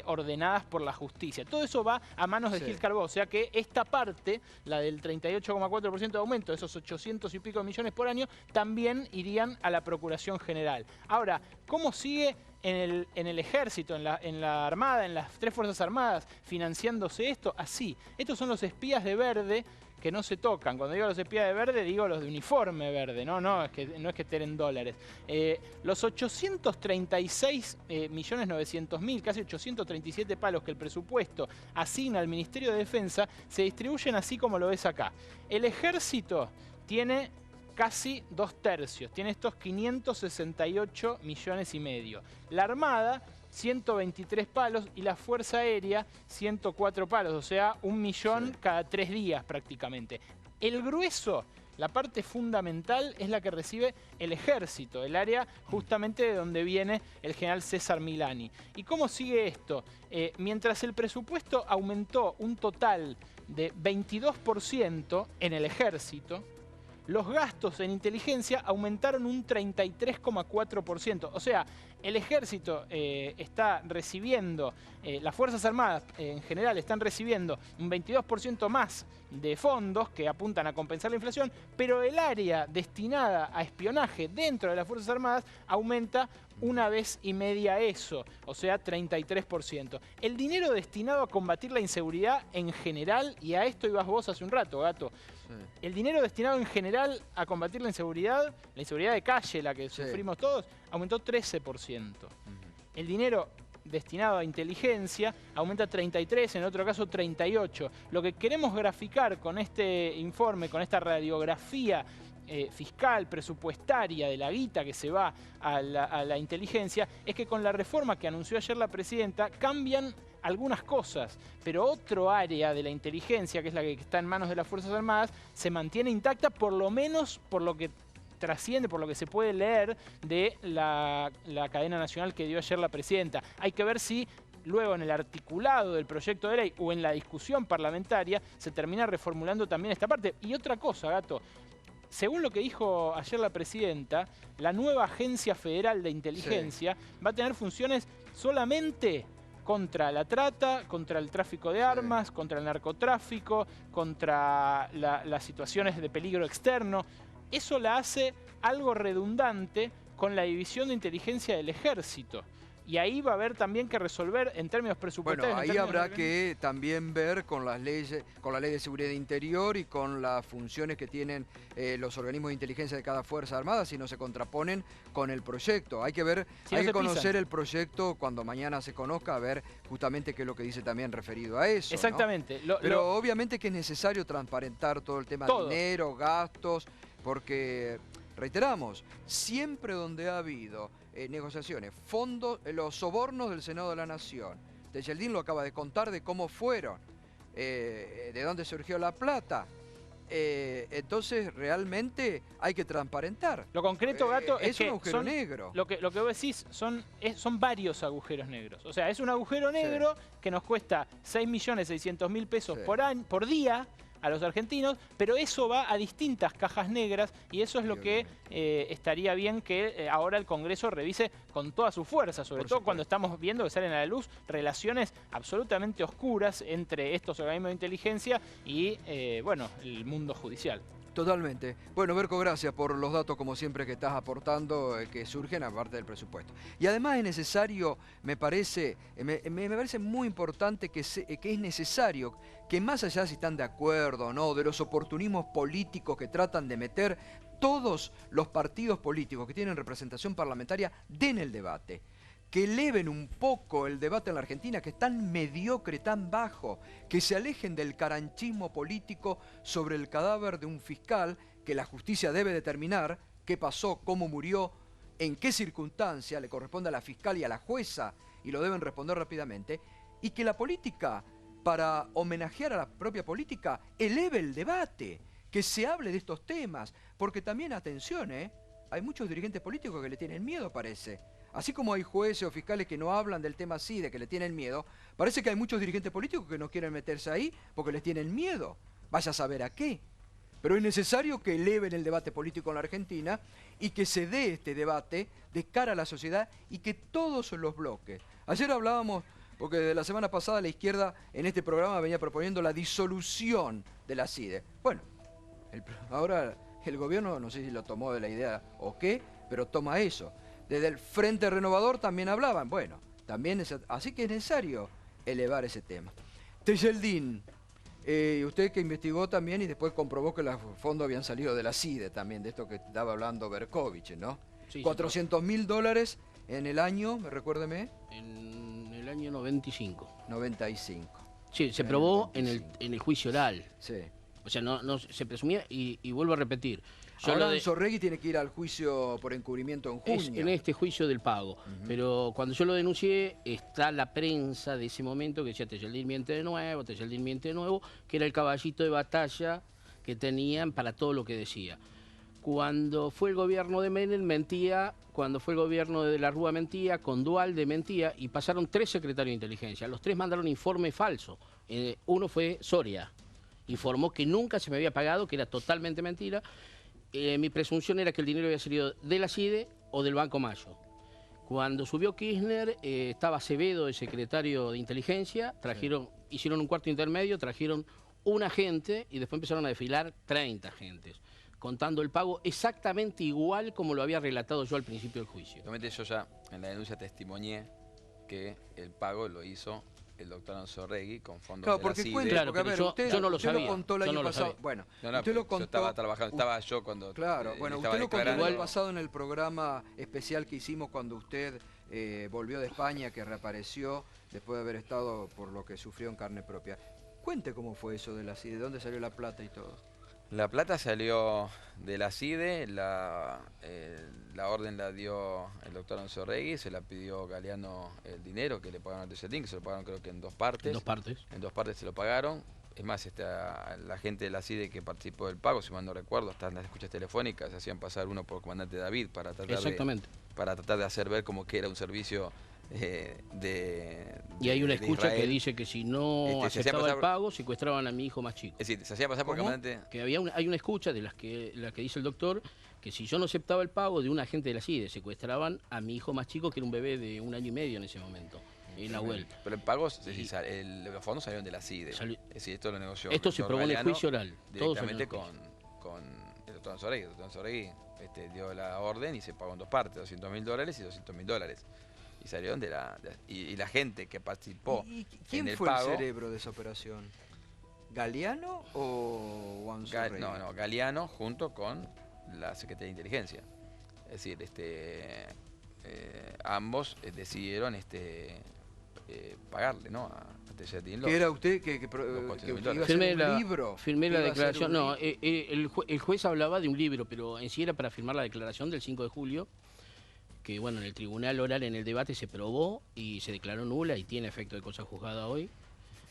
ordenadas por la Justicia. Todo eso va a manos de Gils Carbó, o sea que esta parte, la del 38,4% de aumento, esos 800 y pico millones por año, también irían a la Procuración General. Ahora, ¿cómo sigue en el Ejército, en la Armada, en las 3 Fuerzas Armadas, financiándose esto? Así. Estos son los espías de verde que no se tocan. Cuando digo los espías de verde, digo los de uniforme verde, no es que estén en dólares. Los 836.900.000, casi 837 palos que el presupuesto asigna al Ministerio de Defensa, se distribuyen así como lo ves acá. El Ejército tiene casi 2/3, tiene estos 568 millones y medio. La Armada, 123 palos, y la Fuerza Aérea, 104 palos, o sea, 1 millón cada 3 días prácticamente. El grueso, la parte fundamental, es la que recibe el Ejército, el área justamente de donde viene el general César Milani. ¿Y cómo sigue esto? Mientras el presupuesto aumentó un total de 22% en el Ejército, los gastos en inteligencia aumentaron un 33,4%. O sea, el Ejército está recibiendo, las Fuerzas Armadas en general están recibiendo un 22% más de fondos que apuntan a compensar la inflación, pero el área destinada a espionaje dentro de las Fuerzas Armadas aumenta una vez y media eso, o sea, 33%. El dinero destinado a combatir la inseguridad en general, y a esto ibas vos hace un rato, Gato, el dinero destinado en general a combatir la inseguridad de calle, la que sufrimos todos, aumentó 13%. El dinero destinado a inteligencia aumenta 33%, en otro caso 38%. Lo que queremos graficar con este informe, con esta radiografía fiscal, presupuestaria de la guita que se va a la inteligencia, es que con la reforma que anunció ayer la presidenta cambian algunas cosas, pero otro área de la inteligencia, que es la que está en manos de las Fuerzas Armadas, se mantiene intacta, por lo menos por lo que trasciende, por lo que se puede leer de la cadena nacional que dio ayer la presidenta. Hay que ver si luego en el articulado del proyecto de ley o en la discusión parlamentaria se termina reformulando también esta parte. Y otra cosa, Gato, según lo que dijo ayer la presidenta, la nueva Agencia Federal de Inteligencia va a tener funciones solamente contra la trata, contra el tráfico de armas, contra el narcotráfico, contra las situaciones de peligro externo. Eso la hace algo redundante con la división de inteligencia del Ejército. Y ahí va a haber también que resolver en términos presupuestarios. Bueno, ahí habrá que también ver con las leyes, con la Ley de Seguridad Interior y con las funciones que tienen los organismos de inteligencia de cada Fuerza Armada, si no se contraponen con el proyecto. Hay que ver, hay que conocer el proyecto cuando mañana se conozca, a ver justamente qué es lo que dice también referido a eso. Exactamente. ¿no? Pero obviamente que es necesario transparentar todo el tema de dinero, gastos, porque, reiteramos, siempre donde ha habido negociaciones, fondos, los sobornos del Senado de la Nación, Yeldin lo acaba de contar de cómo fueron, de dónde surgió la plata. Entonces realmente hay que transparentar. Lo concreto, Gato, es un agujero negro. Lo que vos decís son varios agujeros negros. O sea, es un agujero negro que nos cuesta 6.600.000 pesos por día a los argentinos, pero eso va a distintas cajas negras y eso es lo que estaría bien que ahora el Congreso revise con toda su fuerza, sobre todo cuando estamos viendo que salen a la luz relaciones absolutamente oscuras entre estos organismos de inteligencia y, bueno, el mundo judicial. Totalmente. Bueno, Berco, gracias por los datos, como siempre, que estás aportando, que surgen aparte del presupuesto. Y además es necesario, me parece muy importante que es necesario que más allá si están de acuerdo o no, de los oportunismos políticos que tratan de meter, todos los partidos políticos que tienen representación parlamentaria den el debate. Que eleven un poco el debate en la Argentina, que es tan mediocre, tan bajo, que se alejen del caranchismo político sobre el cadáver de un fiscal, que la justicia debe determinar qué pasó, cómo murió, en qué circunstancia le corresponde a la fiscal y a la jueza, y lo deben responder rápidamente, y que la política, para homenajear a la propia política, eleve el debate, que se hable de estos temas, porque también, atención, hay muchos dirigentes políticos que le tienen miedo, parece. Así como hay jueces o fiscales que no hablan del tema así, de que le tienen miedo, parece que hay muchos dirigentes políticos que no quieren meterse ahí porque les tienen miedo. Vaya a saber a qué. Pero es necesario que eleven el debate político en la Argentina y que se dé este debate de cara a la sociedad y que todos los bloques. Ayer hablábamos, porque de la semana pasada la izquierda en este programa venía proponiendo la disolución de la CIDE. Bueno, ahora el gobierno no sé si lo tomó de la idea o qué, pero toma eso. Desde el Frente Renovador también hablaban. Bueno, también así que es necesario elevar ese tema. Tejeldín, usted que investigó también y después comprobó que los fondos habían salido de la CIDE también, de esto que estaba hablando Berkovich, ¿no? Sí, $400.000 en el año, recuérdeme. En el año 95. 95. Sí, se probó en el juicio oral. Sí. O sea, no se presumía y vuelvo a repetir. Ahora Anzorregui tiene que ir al juicio por encubrimiento en junio. Es en este juicio del pago. Pero cuando yo lo denuncié, está la prensa de ese momento que decía Tejeldín miente de nuevo, Tejeldín miente de nuevo, que era el caballito de batalla que tenían para todo lo que decía. Cuando fue el gobierno de Menem mentía, cuando fue el gobierno de la Rúa mentía, con Duhalde mentía, y pasaron 3 secretarios de inteligencia. Los 3 mandaron informe falso. Uno fue Soria. Informó que nunca se me había pagado, que era totalmente mentira. Mi presunción era que el dinero había salido de la CIDE o del Banco Mayo. Cuando subió Kirchner, estaba Acevedo, el secretario de inteligencia, hicieron un cuarto intermedio, trajeron un agente y después empezaron a desfilar 30 agentes, contando el pago exactamente igual como lo había relatado yo al principio del juicio. Realmente yo ya en la denuncia testimonié que el pago lo hizo el doctor Anzorregui con fondos de la CIDE. Claro, porque a ver, yo no lo sabía. Lo contó el año pasado. Bueno, usted lo contó. Yo estaba trabajando, estaba yo cuando. Claro, bueno, usted lo contó el año pasado en el programa especial que hicimos cuando usted volvió de España, que reapareció después de haber estado por lo que sufrió en carne propia. Cuente cómo fue eso de la CIDE, de dónde salió la plata y todo. La plata salió de la CIDE, la orden la dio el doctor Anzorregui, se la pidió Galeano el dinero que le pagaron a Tejeldín, que se lo pagaron creo que en 2 partes. En 2 partes. En 2 partes se lo pagaron. Es más, la gente de la CIDE que participó del pago, si mal no recuerdo, hasta en las escuchas telefónicas, se hacían pasar uno por comandante David para tratar de hacer ver como que era un servicio y hay una escucha que dice que si no aceptaba el pago, secuestraban a mi hijo más chico. Es decir, se hacía pasar por comandante. Que hay una escucha de la que dice el doctor, que si yo no aceptaba el pago de un agente de la CIDE, secuestraban a mi hijo más chico, que era un bebé de 1 año y medio en ese momento. Nahuel. Pero el pago, los fondos salieron de la CIDE. Es decir, esto lo negoció. Esto se probó en el juicio oral. Directamente con el doctor Anzorregui. El doctor Anzorregui dio la orden y se pagó en 2 partes, $200.000 y $200.000. Y salieron y la gente que participó ¿Quién en el fue pago, el cerebro de esa operación? ¿Galeano o Anzorregui? No, Galeano junto con la Secretaría de Inteligencia. Es decir, ambos decidieron pagarle, ¿no? A Tejeldín. ¿Qué era usted que iba a hacer un libro? Firmé la declaración. No, el juez hablaba de un libro, pero en sí era para firmar la declaración del 5 de julio. Que bueno, en el tribunal oral, en el debate, se probó y se declaró nula y tiene efecto de cosa juzgada hoy.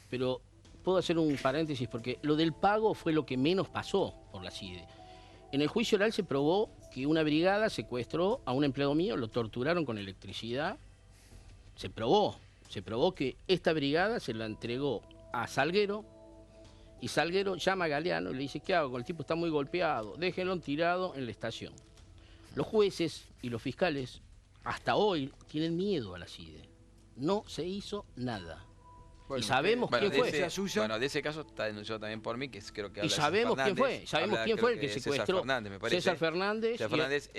Pero puedo hacer un paréntesis porque lo del pago fue lo que menos pasó por la CIDE. En el juicio oral se probó que una brigada secuestró a un empleado mío, lo torturaron con electricidad. Se probó que esta brigada se la entregó a Salguero y Salguero llama a Galeano y le dice, ¿qué hago? El tipo está muy golpeado, déjenlo tirado en la estación. Los jueces y los fiscales hasta hoy tienen miedo a la CIDE. No se hizo nada. y sabemos quién fue. Bueno, de ese caso está denunciado también por mí, que creo que y sabemos quién fue. Sabemos quién fue el que secuestró. César Fernández, me parece. César Fernández. César Fernández,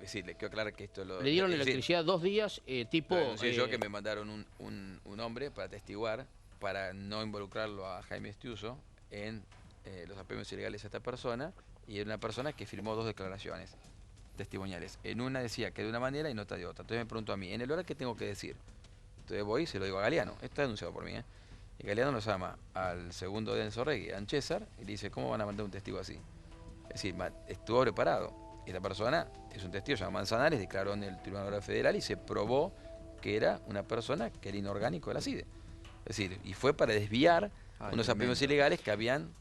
sí, le quiero aclarar que esto lo... Le dieron electricidad 2 días, tipo... yo que me mandaron un hombre para atestiguar, para no involucrarlo a Jaime Estiuso en los apeos ilegales a esta persona, y era una persona que firmó 2 declaraciones testimoniales. En una decía que de una manera y en otra de otra. Entonces me preguntó a mí, ¿en el hora qué tengo que decir? Entonces voy y se lo digo a Galeano. Esto está denunciado por mí, ¿eh? Y Galeano lo llama al segundo de Enzo Regui, a César, y le dice, ¿cómo van a mandar un testigo así? Es decir, estuvo preparado. Esta persona es un testigo llamado Manzanares, declaró en el Tribunal Oral Federal y se probó que era una persona que era inorgánico de la CIDE. Es decir, y fue para desviar unos apeos ilegales que habían...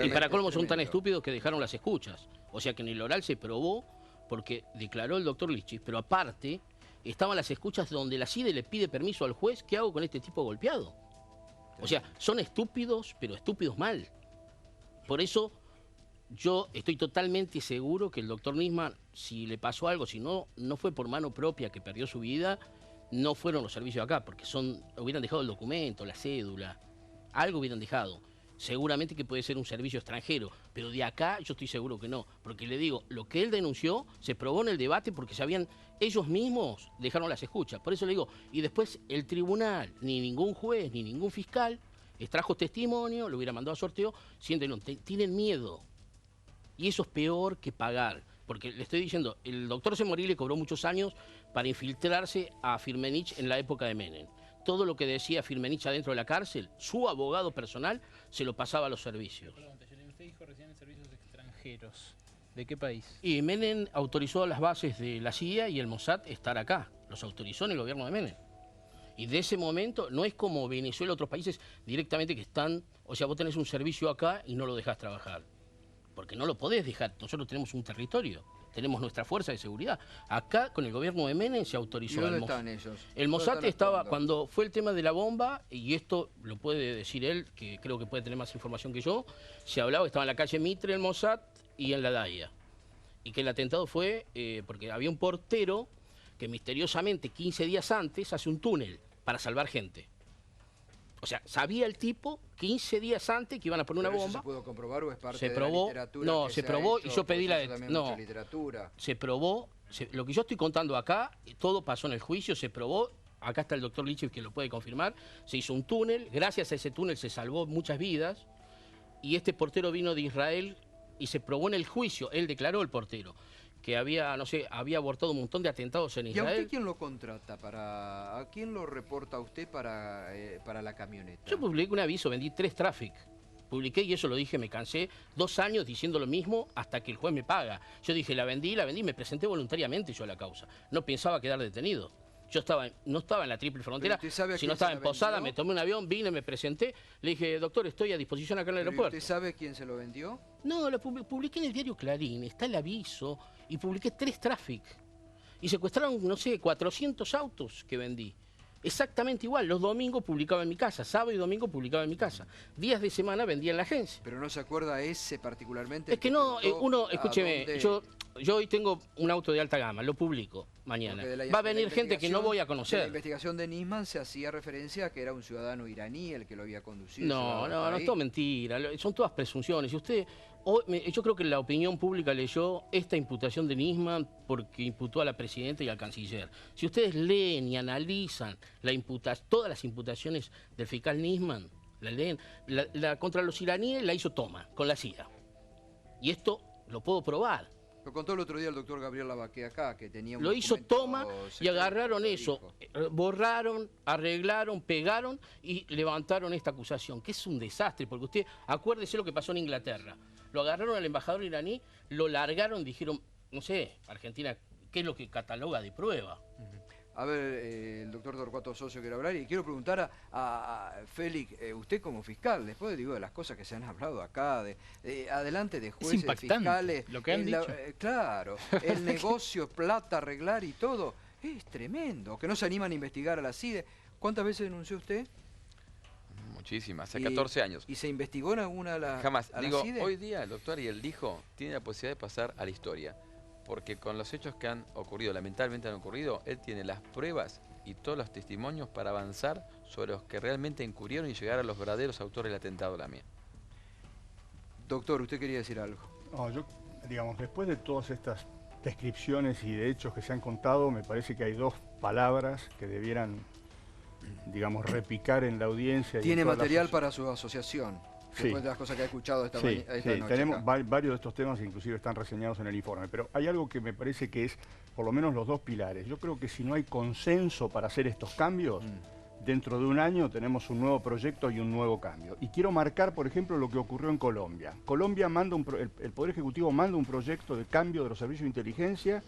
y para colmo son tan estúpidos que dejaron las escuchas. O sea que en el oral se probó porque declaró el doctor Lichis, pero aparte estaban las escuchas donde la CIDE le pide permiso al juez, ¿qué hago con este tipo golpeado? O sea, son estúpidos, pero estúpidos mal. Por eso yo estoy totalmente seguro que el doctor Nisman, si le pasó algo, si no fue por mano propia que perdió su vida, no fueron los servicios acá, porque hubieran dejado el documento, la cédula, algo hubieran dejado. Seguramente que puede ser un servicio extranjero, pero de acá yo estoy seguro que no, porque le digo, lo que él denunció se probó en el debate porque ellos mismos dejaron las escuchas. Por eso le digo, y después el tribunal, ni ningún juez, ni ningún fiscal, extrajo testimonio, lo hubiera mandado a sorteo, tienen miedo. Y eso es peor que pagar, porque le estoy diciendo, el doctor Semorí le cobró muchos años para infiltrarse a Firmenich en la época de Menem. Todo lo que decía Firmenich adentro de la cárcel, su abogado personal, se lo pasaba a los servicios. Perdón, usted dijo recién servicios extranjeros. ¿De qué país? Y Menem autorizó a las bases de la CIA y el Mossad estar acá. Los autorizó en el gobierno de Menem. Y de ese momento, no es como Venezuela o otros países directamente que están... O sea, vos tenés un servicio acá y no lo dejás trabajar. Porque no lo podés dejar. Nosotros tenemos un territorio. Tenemos nuestra fuerza de seguridad. Acá, con el gobierno de Menem, se autorizó. ¿Y dónde están ellos? El Mossad estaba, cuando fue el tema de la bomba, y esto lo puede decir él, que creo que puede tener más información que yo, se hablaba que estaba en la calle Mitre, el Mossad, y en la Daya. Y que el atentado fue porque había un portero que misteriosamente, 15 días antes, hace un túnel para salvar gente. O sea, sabía el tipo 15 días antes que iban a poner una bomba. ¿Se pudo comprobar o es parte de la literatura? No, se probó y yo pedí la... No, literatura. Se probó, lo que yo estoy contando acá, todo pasó en el juicio, se probó, acá está el doctor Lichis que lo puede confirmar, se hizo un túnel, gracias a ese túnel se salvó muchas vidas, y este portero vino de Israel y se probó en el juicio, él declaró el portero, que había, no sé, había abortado un montón de atentados en Israel. ¿Y a usted quién lo contrata? ¿A quién lo reporta usted para la camioneta? Yo publiqué un aviso, vendí 3 Traffic. Publiqué y eso lo dije, me cansé 2 años diciendo lo mismo hasta que el juez me paga. Yo dije, la vendí, me presenté voluntariamente yo a la causa. No pensaba quedar detenido. Yo no estaba en la Triple Frontera, sino estaba en Posada, me tomé un avión, vine, me presenté, le dije, doctor, estoy a disposición acá en el aeropuerto. ¿Usted sabe quién se lo vendió? No, lo publiqué en el diario Clarín, está el aviso, y publiqué 3 Traffic. Y secuestraron, no sé, 400 autos que vendí. Exactamente igual, los domingos publicaba en mi casa, sábado y domingo publicaba en mi casa. Días de semana vendía en la agencia. ¿Pero no se acuerda ese particularmente? Es que no, escúcheme, yo hoy tengo un auto de alta gama, lo publico mañana. Va a venir gente que no voy a conocer. En la investigación de Nisman se hacía referencia a que era un ciudadano iraní el que lo había conducido. No, es todo mentira, son todas presunciones. Y usted, yo creo que la opinión pública leyó esta imputación de Nisman porque imputó a la presidenta y al canciller. Si ustedes leen y analizan todas las imputaciones del fiscal Nisman, la leen, contra los iraníes la hizo Toma, con la CIA. Y esto lo puedo probar. Lo contó el otro día el doctor Gabriel Lavaque acá, que tenía un... Lo hizo Toma y agarraron eso, borraron, arreglaron, pegaron y levantaron esta acusación, que es un desastre, porque usted, acuérdese lo que pasó en Inglaterra. Lo agarraron al embajador iraní, lo largaron, dijeron, no sé, Argentina, ¿qué es lo que cataloga de prueba? A ver, el doctor Torcuato Socio quiere hablar y quiero preguntar a Félix, usted como fiscal, después de las cosas que se han hablado acá, adelante de jueces, fiscales, lo que han dicho. Claro, el negocio, plata, arreglar y todo, es tremendo, que no se animan a investigar a la CIDE. ¿Cuántas veces denunció usted? Muchísimas, hace 14 años. ¿Y se investigó en alguna de las... Jamás. Digo, hoy día el doctor y el hijo tienen la posibilidad de pasar a la historia. porque con los hechos que han ocurrido, lamentablemente han ocurrido, él tiene las pruebas y todos los testimonios para avanzar sobre los que realmente incurrieron y llegar a los verdaderos autores del atentado a la mía. Doctor, usted quería decir algo. No, yo, digamos, después de todas estas descripciones y de hechos que se han contado, me parece que hay dos palabras que debieran, digamos, repicar en la audiencia. Tiene material para su asociación, después de las cosas que ha escuchado esta noche. Tenemos varios de estos temas, inclusive están reseñados en el informe, pero hay algo que me parece que es, por lo menos, los dos pilares. Yo creo que si no hay consenso para hacer estos cambios, dentro de un año tenemos un nuevo proyecto y un nuevo cambio. Y quiero marcar, por ejemplo, lo que ocurrió en Colombia. Colombia manda el Poder Ejecutivo manda un proyecto de cambio de los servicios de inteligencia.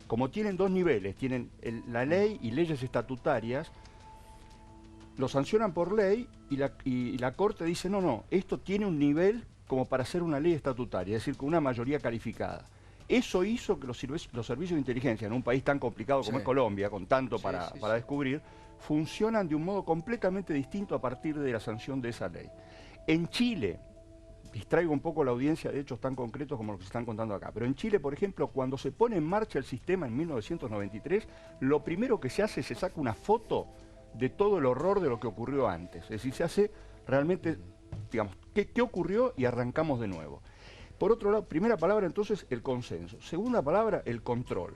Como tienen dos niveles, tienen la ley y leyes estatutarias, lo sancionan por ley y la Corte dice, no, esto tiene un nivel como para ser una ley estatutaria, es decir, con una mayoría calificada. Eso hizo que los servicios de inteligencia en un país tan complicado como es Colombia, con tanto para descubrir, funcionan de un modo completamente distinto a partir de la sanción de esa ley. En Chile, distraigo un poco la audiencia de hechos tan concretos como los que se están contando acá, pero en Chile, por ejemplo, cuando se pone en marcha el sistema en 1993, lo primero que se hace es se saca una foto de todo el horror de lo que ocurrió antes. Es decir, se hace realmente, digamos, ¿qué ocurrió? Y arrancamos de nuevo. Por otro lado, primera palabra entonces, el consenso. Segunda palabra, el control.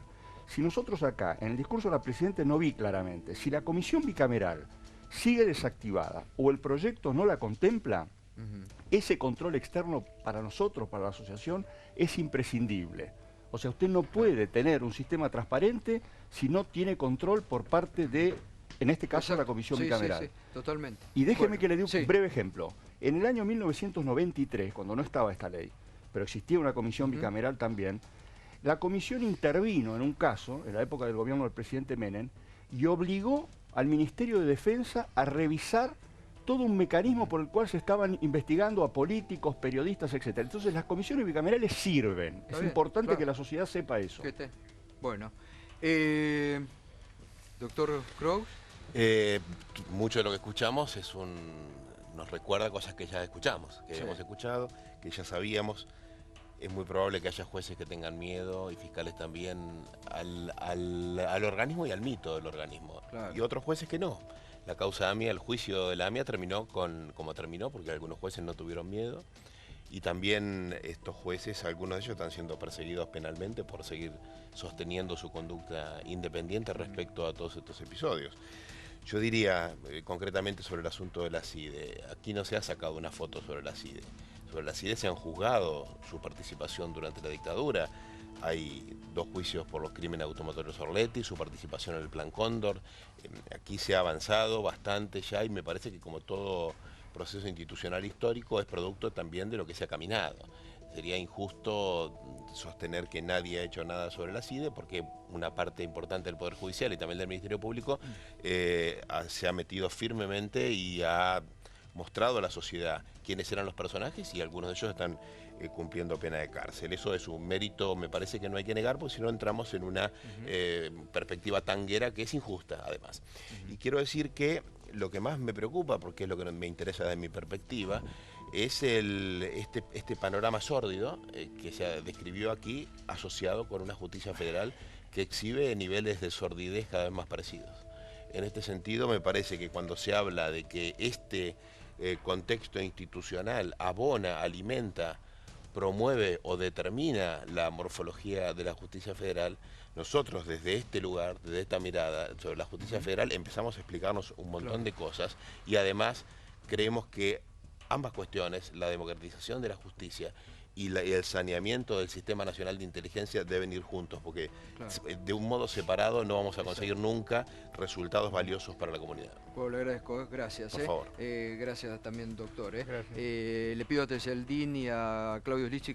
Si nosotros acá, en el discurso de la Presidenta no vi claramente, si la comisión bicameral sigue desactivada o el proyecto no la contempla, ese control externo para nosotros, para la asociación, es imprescindible. O sea, usted no puede tener un sistema transparente si no tiene control por parte de, en este caso, la comisión bicameral. Sí, totalmente. Y déjeme que le dé un breve ejemplo. En el año 1993, cuando no estaba esta ley, pero existía una comisión bicameral también, la comisión intervino en un caso, en la época del gobierno del presidente Menem, y obligó al Ministerio de Defensa a revisar todo un mecanismo por el cual se estaban investigando a políticos, periodistas, etc. Entonces las comisiones bicamerales sirven. Es importante que la sociedad sepa eso. Bueno. Doctor Kraus. Mucho de lo que escuchamos nos recuerda cosas que ya escuchamos, que hemos escuchado, que ya sabíamos. Es muy probable que haya jueces que tengan miedo y fiscales también al organismo y al mito del organismo. Y otros jueces que no. La causa AMIA, el juicio de la AMIA terminó como terminó porque algunos jueces no tuvieron miedo. Y también estos jueces, algunos de ellos están siendo perseguidos penalmente por seguir sosteniendo su conducta independiente respecto a todos estos episodios. Yo diría concretamente sobre el asunto de la CIDE. Aquí no se ha sacado una foto sobre la CIDE. Sobre la CIDE se han juzgado su participación durante la dictadura. Hay 2 juicios por los crímenes automotorios Orletti, su participación en el Plan Cóndor. Aquí se ha avanzado bastante ya y me parece que como todo proceso institucional histórico es producto también de lo que se ha caminado. Sería injusto sostener que nadie ha hecho nada sobre la CIDE porque una parte importante del Poder Judicial y también del Ministerio Público se ha metido firmemente y ha mostrado a la sociedad quiénes eran los personajes y algunos de ellos están cumpliendo pena de cárcel. Eso es un mérito, me parece que no hay que negar, porque si no entramos en una perspectiva tanguera que es injusta, además. Y quiero decir que lo que más me preocupa, porque es lo que me interesa desde mi perspectiva, es este panorama sórdido que se describió aquí, asociado con una justicia federal que exhibe niveles de sordidez cada vez más parecidos. En este sentido, me parece que cuando se habla de que este contexto institucional abona, alimenta, promueve o determina la morfología de la justicia federal, nosotros desde este lugar, desde esta mirada sobre la justicia federal, empezamos a explicarnos un montón de cosas y además creemos que ambas cuestiones, la democratización de la justicia y el saneamiento del Sistema Nacional de Inteligencia deben ir juntos, porque de un modo separado no vamos a conseguir nunca resultados valiosos para la comunidad. Pues le agradezco, gracias. Por favor. Gracias también, doctor. Le pido a Teseldín y a Claudio Lichi que